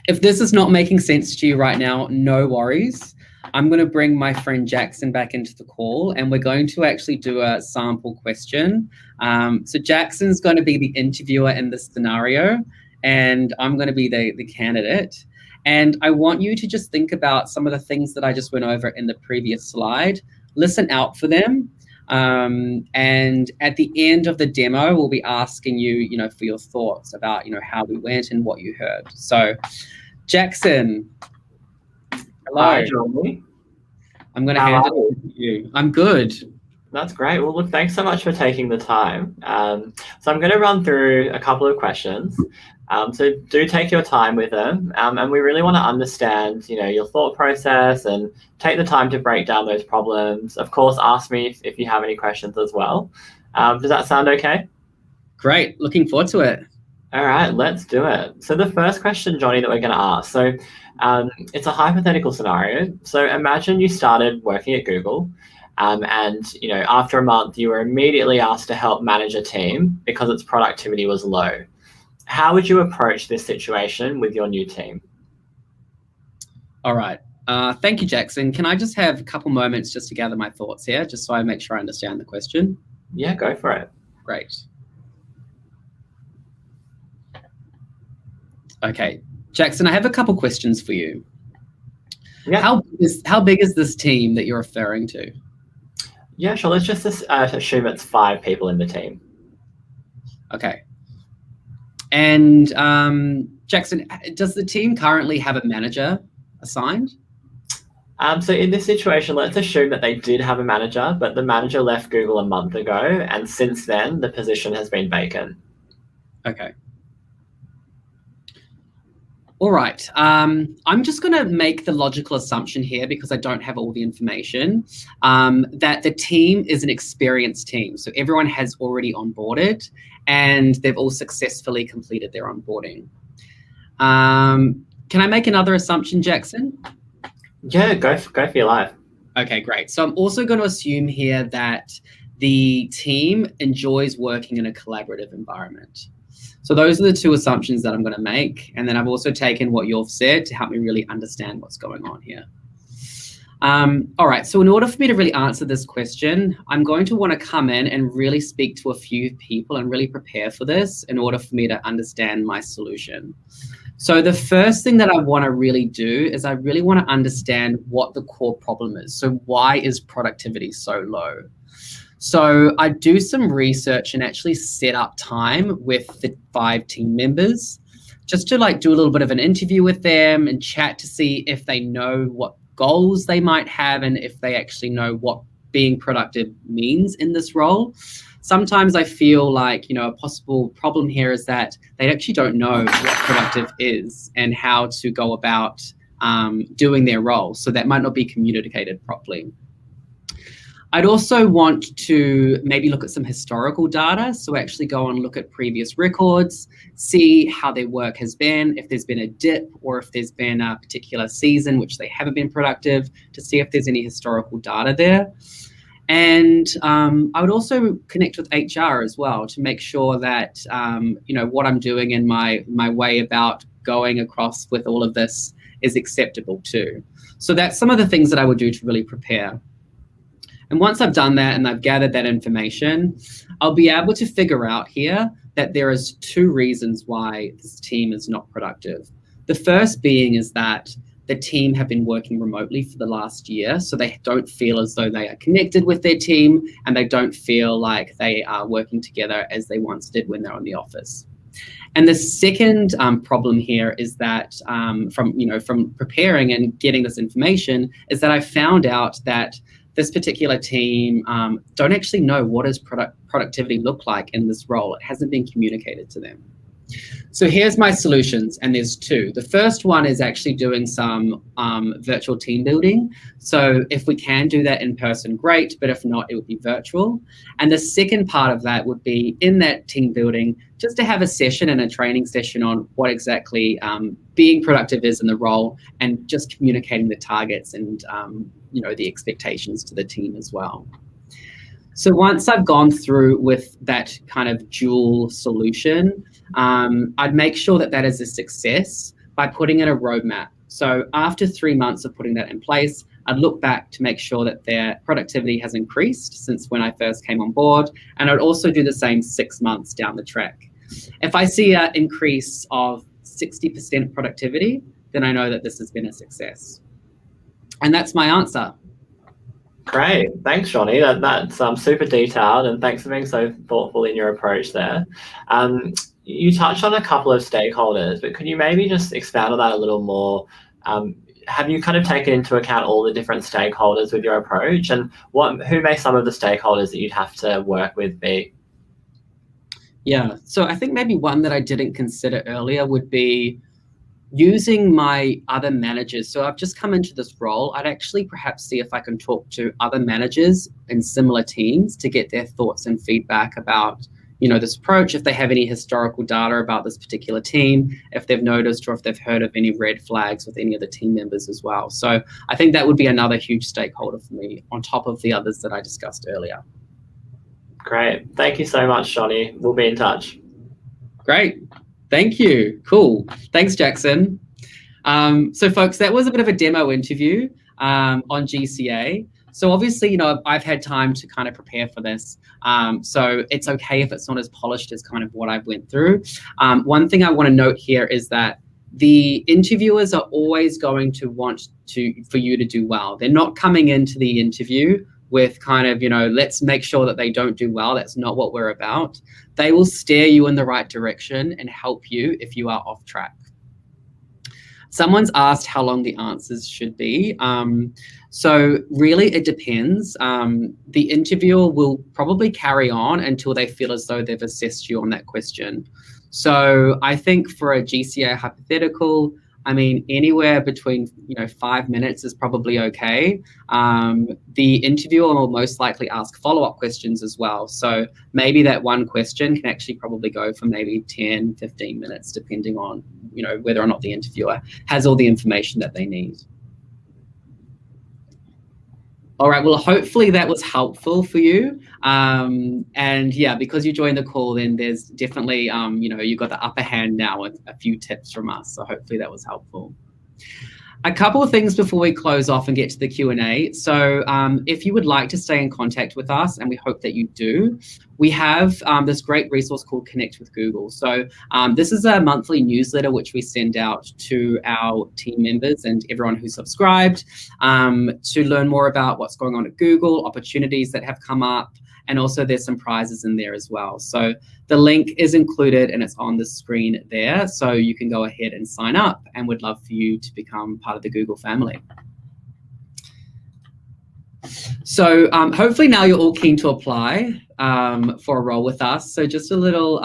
If this is not making sense to you right now, no worries. I'm going to bring my friend Jackson back into the call, and we're going to actually do a sample question. So Jackson's going to be the interviewer in this scenario, and I'm going to be the candidate. And I want you to just think about some of the things that I just went over in the previous slide. Listen out for them. And at the end of the demo, we'll be asking you, for your thoughts about, how we went and what you heard. So Jackson. Hello. Hi, Johnny. I'm going to hand it over to you. I'm good. That's great. Well, look, thanks so much for taking the time. So I'm going to run through a couple of questions. So do take your time with them. And we really want to understand, your thought process, and take the time to break down those problems. Of course, ask me if you have any questions as well. Does that sound okay? Great. Looking forward to it. All right, let's do it. So the first question, Johnny, that we're going to ask. So it's a hypothetical scenario. So imagine you started working at Google. And after a month, you were immediately asked to help manage a team because its productivity was low. How would you approach this situation with your new team? All right. Thank you, Jackson. Can I just have a couple moments just to gather my thoughts here, just so I make sure I understand the question? Yeah, go for it. Great. Okay, Jackson, I have a couple questions for you. Yeah. How big is this team that you're referring to? Yeah, sure. Let's just assume it's 5 people in the team. Okay. And Jackson, does the team currently have a manager assigned? So in this situation, let's assume that they did have a manager, but the manager left Google a month ago, and since then, the position has been vacant. Okay. All right. I'm just going to make the logical assumption here, because I don't have all the information, that the team is an experienced team. So everyone has already onboarded, and they've all successfully completed their onboarding. Can I make another assumption, Jackson? Yeah, go for your life. Okay, great. So I'm also going to assume here that the team enjoys working in a collaborative environment. So those are the two assumptions that I'm going to make. And then I've also taken what you've said to help me really understand what's going on here. All right, so in order for me to really answer this question, I'm going to want to come in and really speak to a few people and really prepare for this in order for me to understand my solution. So the first thing that I want to really do is I really want to understand what the core problem is. So why is productivity so low? So I do some research and actually set up time with the 5 team members just to like do a little bit of an interview with them and chat to see if they know what goals they might have and if they actually know what being productive means in this role. Sometimes I feel like, a possible problem here is that they actually don't know what productive is and how to go about doing their role. So that might not be communicated properly. I'd also want to maybe look at some historical data. So actually go and look at previous records, see how their work has been, if there's been a dip or if there's been a particular season which they haven't been productive, to see if there's any historical data there. And I would also connect with HR as well to make sure that, what I'm doing in my way about going across with all of this is acceptable too. So that's some of the things that I would do to really prepare. And once I've done that and I've gathered that information, I'll be able to figure out here that there is 2 reasons why this team is not productive. The first being is that the team have been working remotely for the last year, so they don't feel as though they are connected with their team and they don't feel like they are working together as they once did when they're in the office. And the second problem here is that from preparing and getting this information is that I found out that this particular team don't actually know what does productivity look like in this role. It hasn't been communicated to them. So here's my solutions, and there's 2. The first one is actually doing some virtual team building. So if we can do that in person, great, but if not, it would be virtual. And the second part of that would be in that team building, just to have a session and a training session on what exactly being productive is in the role and just communicating the targets and the expectations to the team as well. So once I've gone through with that kind of dual solution, I'd make sure that that is a success by putting in a roadmap. So after 3 months of putting that in place, I'd look back to make sure that their productivity has increased since when I first came on board. And I'd also do the same 6 months down the track. If I see an increase of 60% productivity, then I know that this has been a success. And that's my answer. Great, thanks, Johnny. That's super detailed, and thanks for being so thoughtful in your approach there. You touched on a couple of stakeholders, but could you maybe just expand on that a little more? Have you kind of taken into account all the different stakeholders with your approach, and who may some of the stakeholders that you'd have to work with be? Yeah, so I think maybe one that I didn't consider earlier would be using my other managers. So I've just come into this role. I'd actually perhaps see if I can talk to other managers in similar teams to get their thoughts and feedback about, this approach, if they have any historical data about this particular team, if they've noticed or if they've heard of any red flags with any of the team members as well. So I think that would be another huge stakeholder for me on top of the others that I discussed earlier. Great. Thank you so much, Johnny. We'll be in touch. Great. Thank you. Cool. Thanks, Jackson. So folks, that was a bit of a demo interview on GCA. So obviously, I've had time to kind of prepare for this. So it's okay if it's not as polished as kind of what I went through. One thing I want to note here is that the interviewers are always going to want for you to do well. They're not coming into the interview with kind of, let's make sure that they don't do well. That's not what we're about. They will steer you in the right direction and help you if you are off track. Someone's asked how long the answers should be. So really it depends. The interviewer will probably carry on until they feel as though they've assessed you on that question. So I think for a GCA hypothetical, anywhere between 5 minutes is probably okay. The interviewer will most likely ask follow-up questions as well. So maybe that one question can actually probably go for maybe 10, 15 minutes, depending on whether or not the interviewer has all the information that they need. All right, well, hopefully that was helpful for you. And yeah, because you joined the call, then there's definitely, you got the upper hand now with a few tips from us. So hopefully that was helpful. A couple of things before we close off and get to the Q&A. So if you would like to stay in contact with us, and we hope that you do, we have this great resource called Connect with Google. So this is a monthly newsletter which we send out to our team members and everyone who's subscribed to learn more about what's going on at Google, opportunities that have come up, and also there's some prizes in there as well. So the link is included and it's on the screen there. So you can go ahead and sign up, and we'd love for you to become part of the Google family. So hopefully now you're all keen to apply for a role with us. So just a little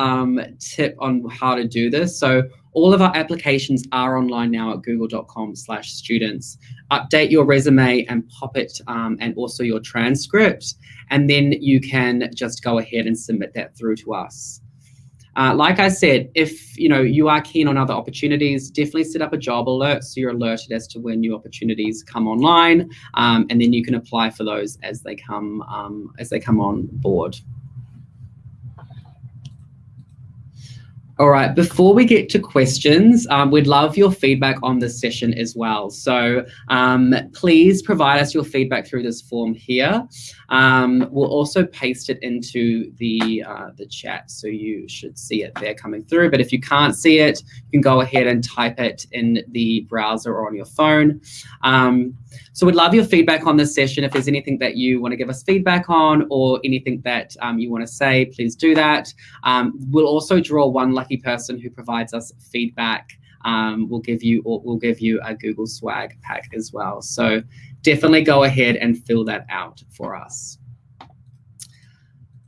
tip on how to do this. So all of our applications are online now at google.com/students. Update your resume and pop it, and also your transcript, and then you can just go ahead and submit that through to us. Like I said, if you are keen on other opportunities, definitely set up a job alert so you're alerted as to when new opportunities come online, and then you can apply for those as they come on board. All right, before we get to questions, we'd love your feedback on this session as well. So please provide us your feedback through this form here. We'll also paste it into the chat, so you should see it there coming through. But if you can't see it, you can go ahead and type it in the browser or on your phone. So we'd love your feedback on this session. If there's anything that you want to give us feedback on, or anything that you want to say, please do that. We'll also draw one lucky person who provides us feedback. We'll give you a Google swag pack as well. So definitely go ahead and fill that out for us.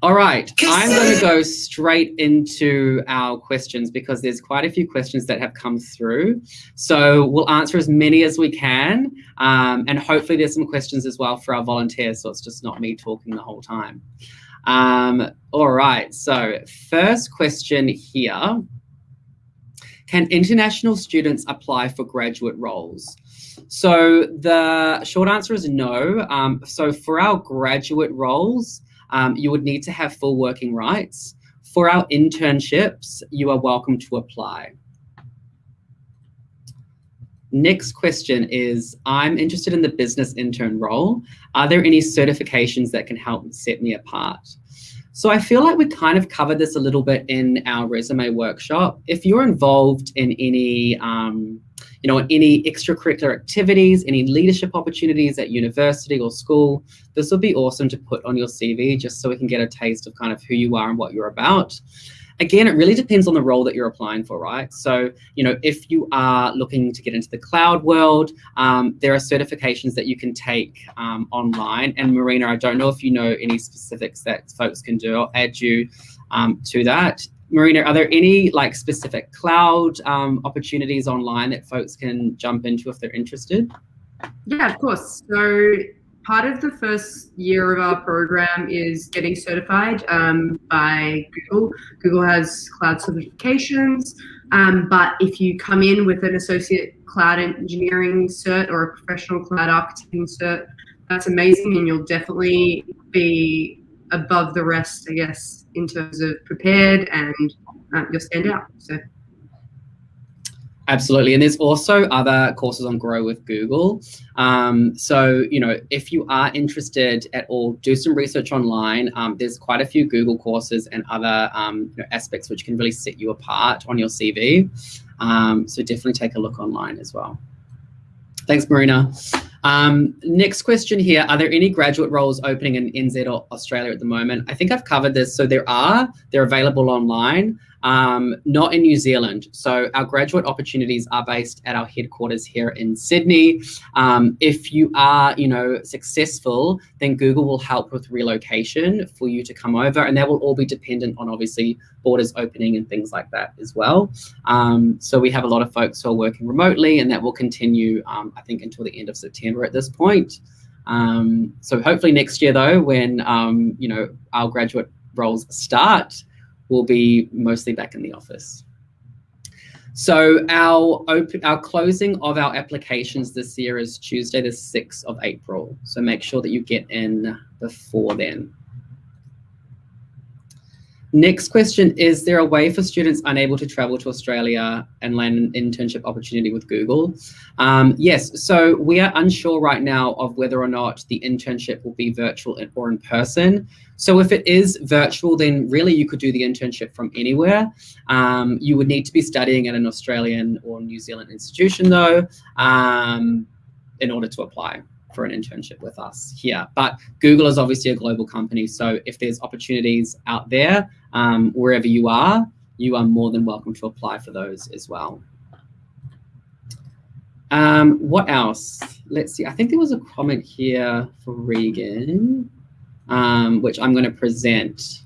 All right, I'm going to go straight into our questions because there's quite a few questions that have come through. So we'll answer as many as we can, and hopefully there's some questions as well for our volunteers, so it's just not me talking the whole time. All right, so first question here. Can international students apply for graduate roles? So the short answer is no. So for our graduate roles, you would need to have full working rights. For our internships, you are welcome to apply. Next question is, I'm interested in the business intern role. Are there any certifications that can help set me apart? So I feel like we kind of covered this a little bit in our resume workshop. If you're involved in any, any extracurricular activities, any leadership opportunities at university or school, this would be awesome to put on your CV just so we can get a taste of kind of who you are and what you're about. Again, it really depends on the role that you're applying for, right? So, if you are looking to get into the cloud world, there are certifications that you can take online. And Marina, I don't know if you know any specifics that folks can do. I'll add you to that. Marina, are there any specific cloud opportunities online that folks can jump into if they're interested? Yeah, of course. So part of the first year of our program is getting certified by Google. Google has cloud certifications, but if you come in with an associate cloud engineering cert or a professional cloud architecting cert, that's amazing, and you'll definitely be above the rest, I guess, in terms of prepared, and you'll stand out. So. Absolutely. And there's also other courses on Grow with Google. So, if you are interested at all, do some research online. There's quite a few Google courses and other aspects which can really set you apart on your CV. So definitely take a look online as well. Thanks, Marina. Next question here. Are there any graduate roles opening in NZ or Australia at the moment? I think I've covered this. So they're available online. Not in New Zealand. So our graduate opportunities are based at our headquarters here in Sydney. If you are, successful, then Google will help with relocation for you to come over, and that will all be dependent on obviously borders opening and things like that as well. So we have a lot of folks who are working remotely, and that will continue, I think, until the end of September at this point. So hopefully next year, though, when our graduate roles start, we'll be mostly back in the office. So our closing of our applications this year is Tuesday, the 6th of April. So make sure that you get in before then. Next question, is there a way for students unable to travel to Australia and land an internship opportunity with Google? Yes, so we are unsure right now of whether or not the internship will be virtual or in person. So if it is virtual, then really you could do the internship from anywhere. You would need to be studying at an Australian or New Zealand institution though, in order to apply for an internship with us here. But Google is obviously a global company, so if there's opportunities out there, wherever you are more than welcome to apply for those as well. What else? Let's see, I think there was a comment here for Regan, which I'm going to present.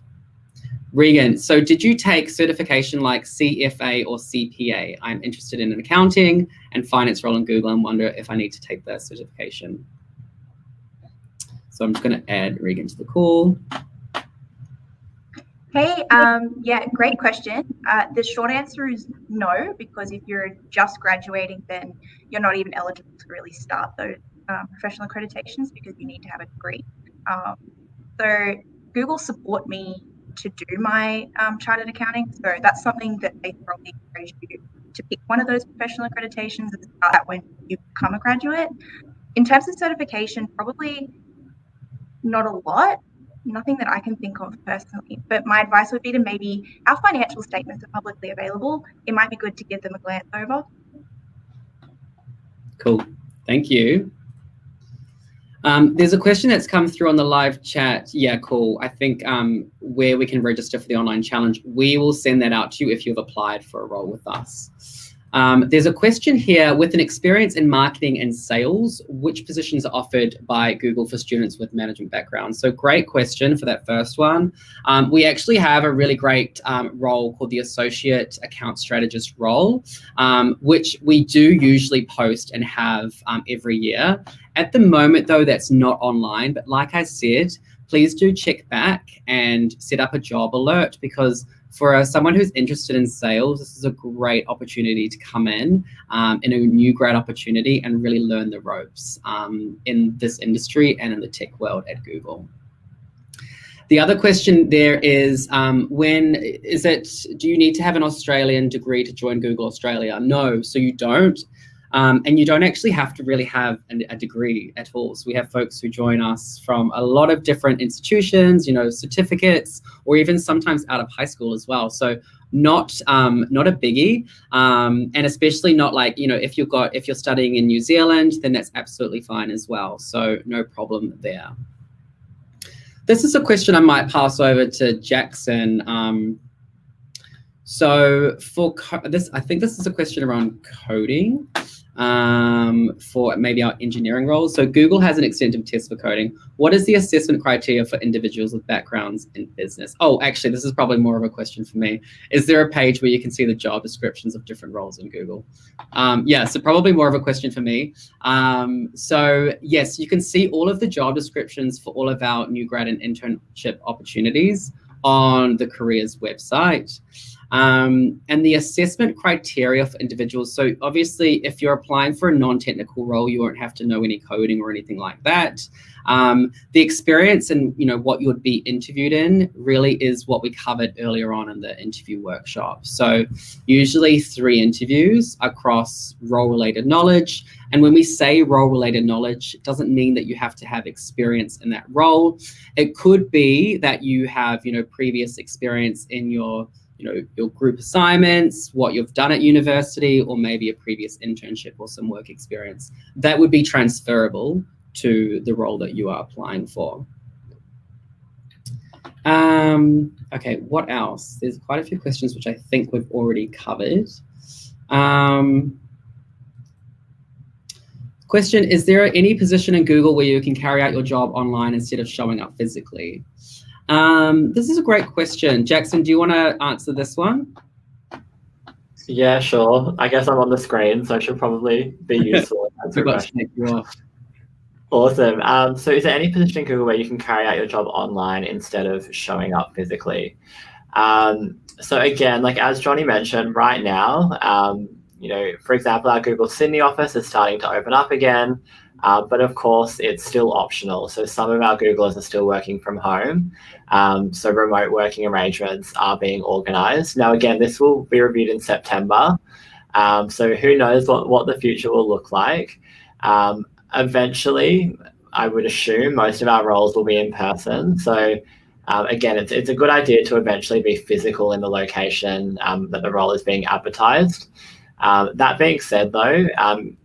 Regan, so did you take certification like CFA or CPA? I'm interested in an accounting and finance role in Google and wonder if I need to take that certification. So I'm just going to add Regan to the call. Hey, yeah, great question. The short answer is no, because if you're just graduating, then you're not even eligible to really start those professional accreditations because you need to have a degree. So Google support me to do my chartered accounting. So that's something that they probably encourage you to pick one of those professional accreditations and start that when you become a graduate. In terms of certification, probably not a lot, nothing that I can think of personally, but my advice would be to maybe, our financial statements are publicly available. It might be good to give them a glance over. Cool, thank you. There's a question that's come through on the live chat. Yeah, cool. I think where we can register for the online challenge, we will send that out to you if you've applied for a role with us. There's a question here, with an experience in marketing and sales, which positions are offered by Google for students with management backgrounds? So great question for that first one. We actually have a really great role called the Associate Account Strategist role, which we do usually post and have every year. At the moment though, that's not online, but like I said, please do check back and set up a job alert, because for someone who's interested in sales, this is a great opportunity to come in a new grad opportunity and really learn the ropes in this industry and in the tech world at Google. The other question there is, do you need to have an Australian degree to join Google Australia? No, so you don't. And you don't actually have to really have a degree at all. So we have folks who join us from a lot of different institutions, you know, certificates, or even sometimes out of high school as well. So not a biggie, and especially not like, you know, if you're studying in New Zealand, then that's absolutely fine as well. So no problem there. This is a question I might pass over to Jackson. So for this, I think this is a question around coding. For maybe our engineering roles. So Google has an extensive test for coding. What is the assessment criteria for individuals with backgrounds in business? Oh, actually, this is probably more of a question for me. Is there a page where you can see the job descriptions of different roles in Google? Yeah, so probably more of a question for me. So yes, you can see all of the job descriptions for all of our new grad and internship opportunities on the careers website. And the assessment criteria for individuals. So obviously, if you're applying for a non-technical role, you won't have to know any coding or anything like that. The experience and, you know, what you would be interviewed in really is what we covered earlier on in the interview workshop. So usually 3 interviews across role-related knowledge. And when we say role-related knowledge, it doesn't mean that you have to have experience in that role. It could be that you have, you know, previous experience in your group assignments, what you've done at university, or maybe a previous internship or some work experience. That would be transferable to the role that you are applying for. Okay, what else? There's quite a few questions which I think we've already covered. Question, is there any position in Google where you can carry out your job online instead of showing up physically? This is a great question. Jackson, do you want to answer this one? Yeah, sure. I guess I'm on the screen, so I should probably be useful. Awesome. So is there any position in Google where you can carry out your job online instead of showing up physically? So again, like as Johnny mentioned, right now, you know, for example, our Google Sydney office is starting to open up again. but of course it's still optional. So some of our Googlers are still working from home. So remote working arrangements are being organised. Now, again, this will be reviewed in September. So who knows what the future will look like. Eventually, I would assume most of our roles will be in person. So again, it's a good idea to eventually be physical in the location that the role is being advertised. That being said, though,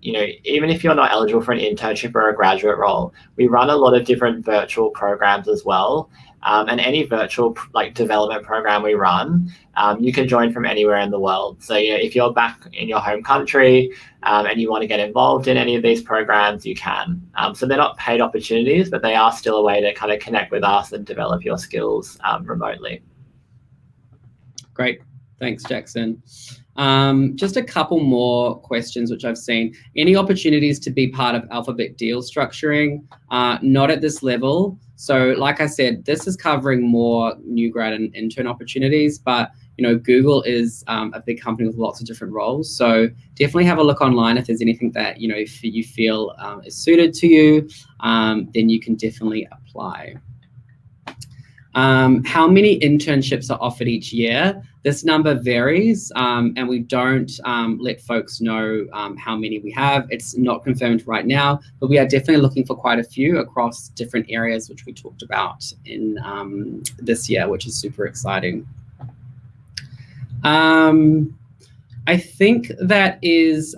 even if you're not eligible for an internship or a graduate role, we run a lot of different virtual programs as well. And any virtual development program we run, you can join from anywhere in the world. So if you're back in your home country and you want to get involved in any of these programs, you can. So they're not paid opportunities, but they are still a way to kind of connect with us and develop your skills remotely. Great. Thanks, Jackson. Just a couple more questions which I've seen. Any opportunities to be part of Alphabet deal structuring? Not at this level. So like I said, this is covering more new grad and intern opportunities, but Google is a big company with lots of different roles. So definitely have a look online if there's anything that if you feel is suited to you, then you can definitely apply. How many internships are offered each year? This number varies, and we don't let folks know how many we have. It's not confirmed right now, but we are definitely looking for quite a few across different areas, which we talked about in this year, which is super exciting. I think that is,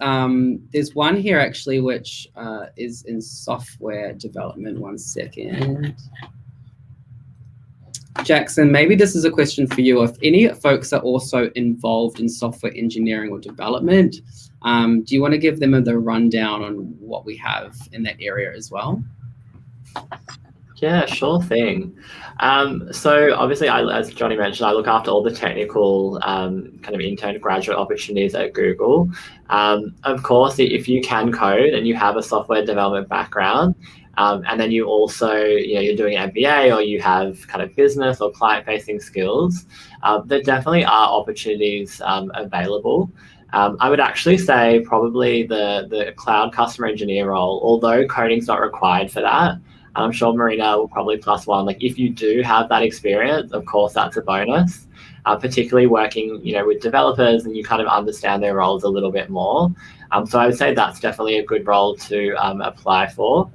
there's one here actually, which is in software development. One second. Jackson, maybe this is a question for you. If any folks are also involved in software engineering or development, do you want to give them the rundown on what we have in that area as well? Yeah, sure thing. So obviously, as Johnny mentioned, I look after all the technical kind of intern graduate opportunities at Google. Of course, if you can code and you have a software development background, and then you also, you're doing an MBA or you have kind of business or client-facing skills, there definitely are opportunities available. I would actually say probably the cloud customer engineer role, although coding's not required for that. I'm sure Marina will probably plus one. Like if you do have that experience, of course, that's a bonus. Particularly working, with developers and you kind of understand their roles a little bit more. So I would say that's definitely a good role to apply for.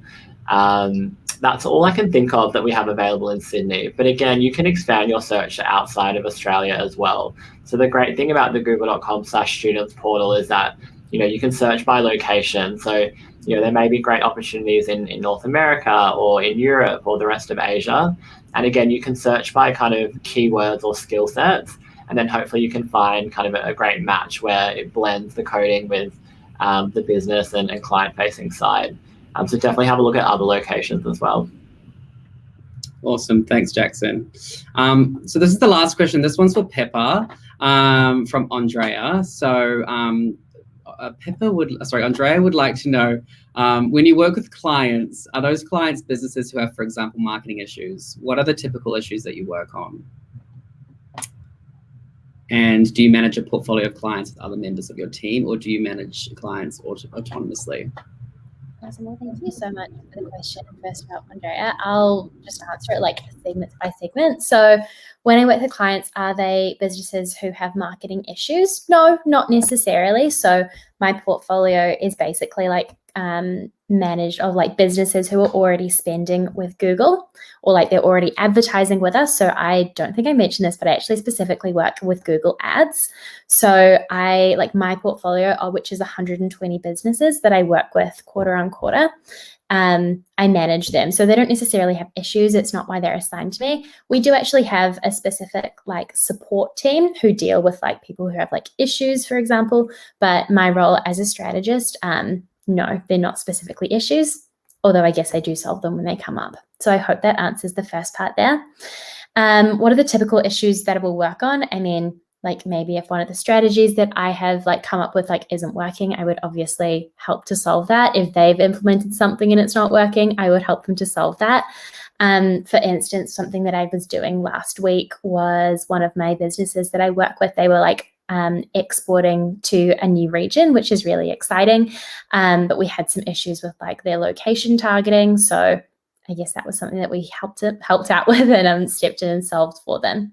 That's all I can think of that we have available in Sydney. But again, you can expand your search to outside of Australia as well. So the great thing about the google.com/students portal is that, you can search by location. So, there may be great opportunities in North America or in Europe or the rest of Asia. And again, you can search by kind of keywords or skill sets. And then hopefully you can find kind of a great match where it blends the coding with the business and client-facing side. So definitely have a look at other locations as well. Andrew. Thanks, Jackson. So this is the last question. This one's for Pippa from Andrea. So Andrea would like to know, when you work with clients, are those clients businesses who have, for example, marketing issues? What are the typical issues that you work on? And do you manage a portfolio of clients with other members of your team, or do you manage clients autonomously? Awesome. Well, thank you so much for the question. First up, Andrea, I'll just answer it like segment by segment. So when I work with clients, are they businesses who have marketing issues? No, not necessarily. So my portfolio is basically like managed of like businesses who are already spending with Google, or like they're already advertising with us. So I don't think I mentioned this, but I actually specifically work with Google Ads. So I like my portfolio, which is 120 businesses that I work with quarter on quarter. I manage them. So they don't necessarily have issues. It's not why they're assigned to me. We do actually have a specific like support team who deal with like people who have like issues, for example. But my role as a strategist, no, they're not specifically issues, although I guess I do solve them when they come up. So I hope that answers the first part there. What are the typical issues that I will work on? I mean, like maybe if one of the strategies that I have like come up with like isn't working, I would obviously help to solve that. If they've implemented something and it's not working, I would help them to solve that. For instance, something that I was doing last week was one of my businesses that I work with, they were like exporting to a new region, which is really exciting. But we had some issues with like their location targeting. So I guess that was something that we helped out with and stepped in and solved for them.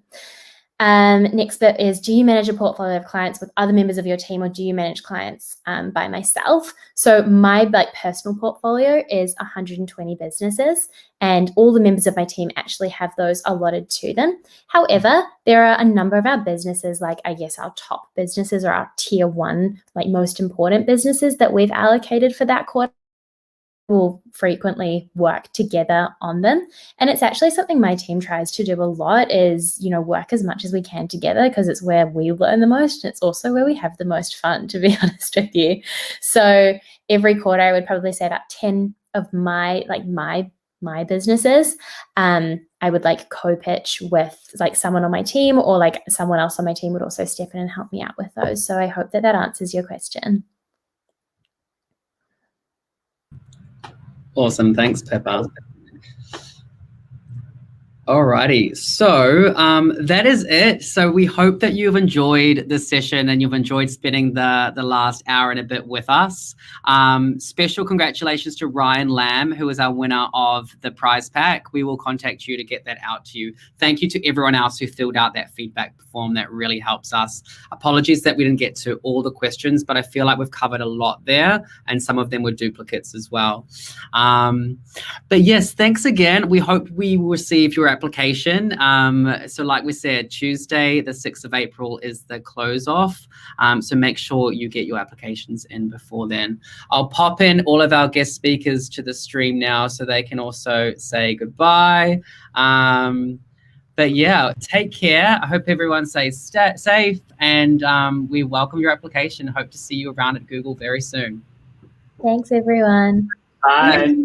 Next bit is, do you manage a portfolio of clients with other members of your team, or do you manage clients by myself? So my personal portfolio is 120 businesses, and all the members of my team actually have those allotted to them. However, there are a number of our businesses, like I guess our top businesses or our tier one, like most important businesses that we've allocated for that quarter. Will frequently work together on them, and it's actually something my team tries to do a lot, is work as much as we can together, because it's where we learn the most, and it's also where we have the most fun, to be honest with you. So every quarter I would probably say about 10 of my businesses I would co-pitch with someone on my team, or someone else on my team would also step in and help me out with those. So I hope that answers your question. Awesome. Thanks, Pepper. Alrighty, so that is it. So we hope that you've enjoyed this session and you've enjoyed spending the last hour and a bit with us. Special congratulations to Ryan Lamb, who is our winner of the prize pack. We will contact you to get that out to you. Thank you to everyone else who filled out that feedback form. That really helps us. Apologies that we didn't get to all the questions, but I feel like we've covered a lot there, and some of them were duplicates as well. But yes, thanks again. We hope we will receive your application. So like we said, Tuesday, the 6th of April is the close off. So make sure you get your applications in before then. I'll pop in all of our guest speakers to the stream now so they can also say goodbye. But yeah, take care. I hope everyone stays safe, and we welcome your application. Hope to see you around at Google very soon. Thanks, everyone. Bye.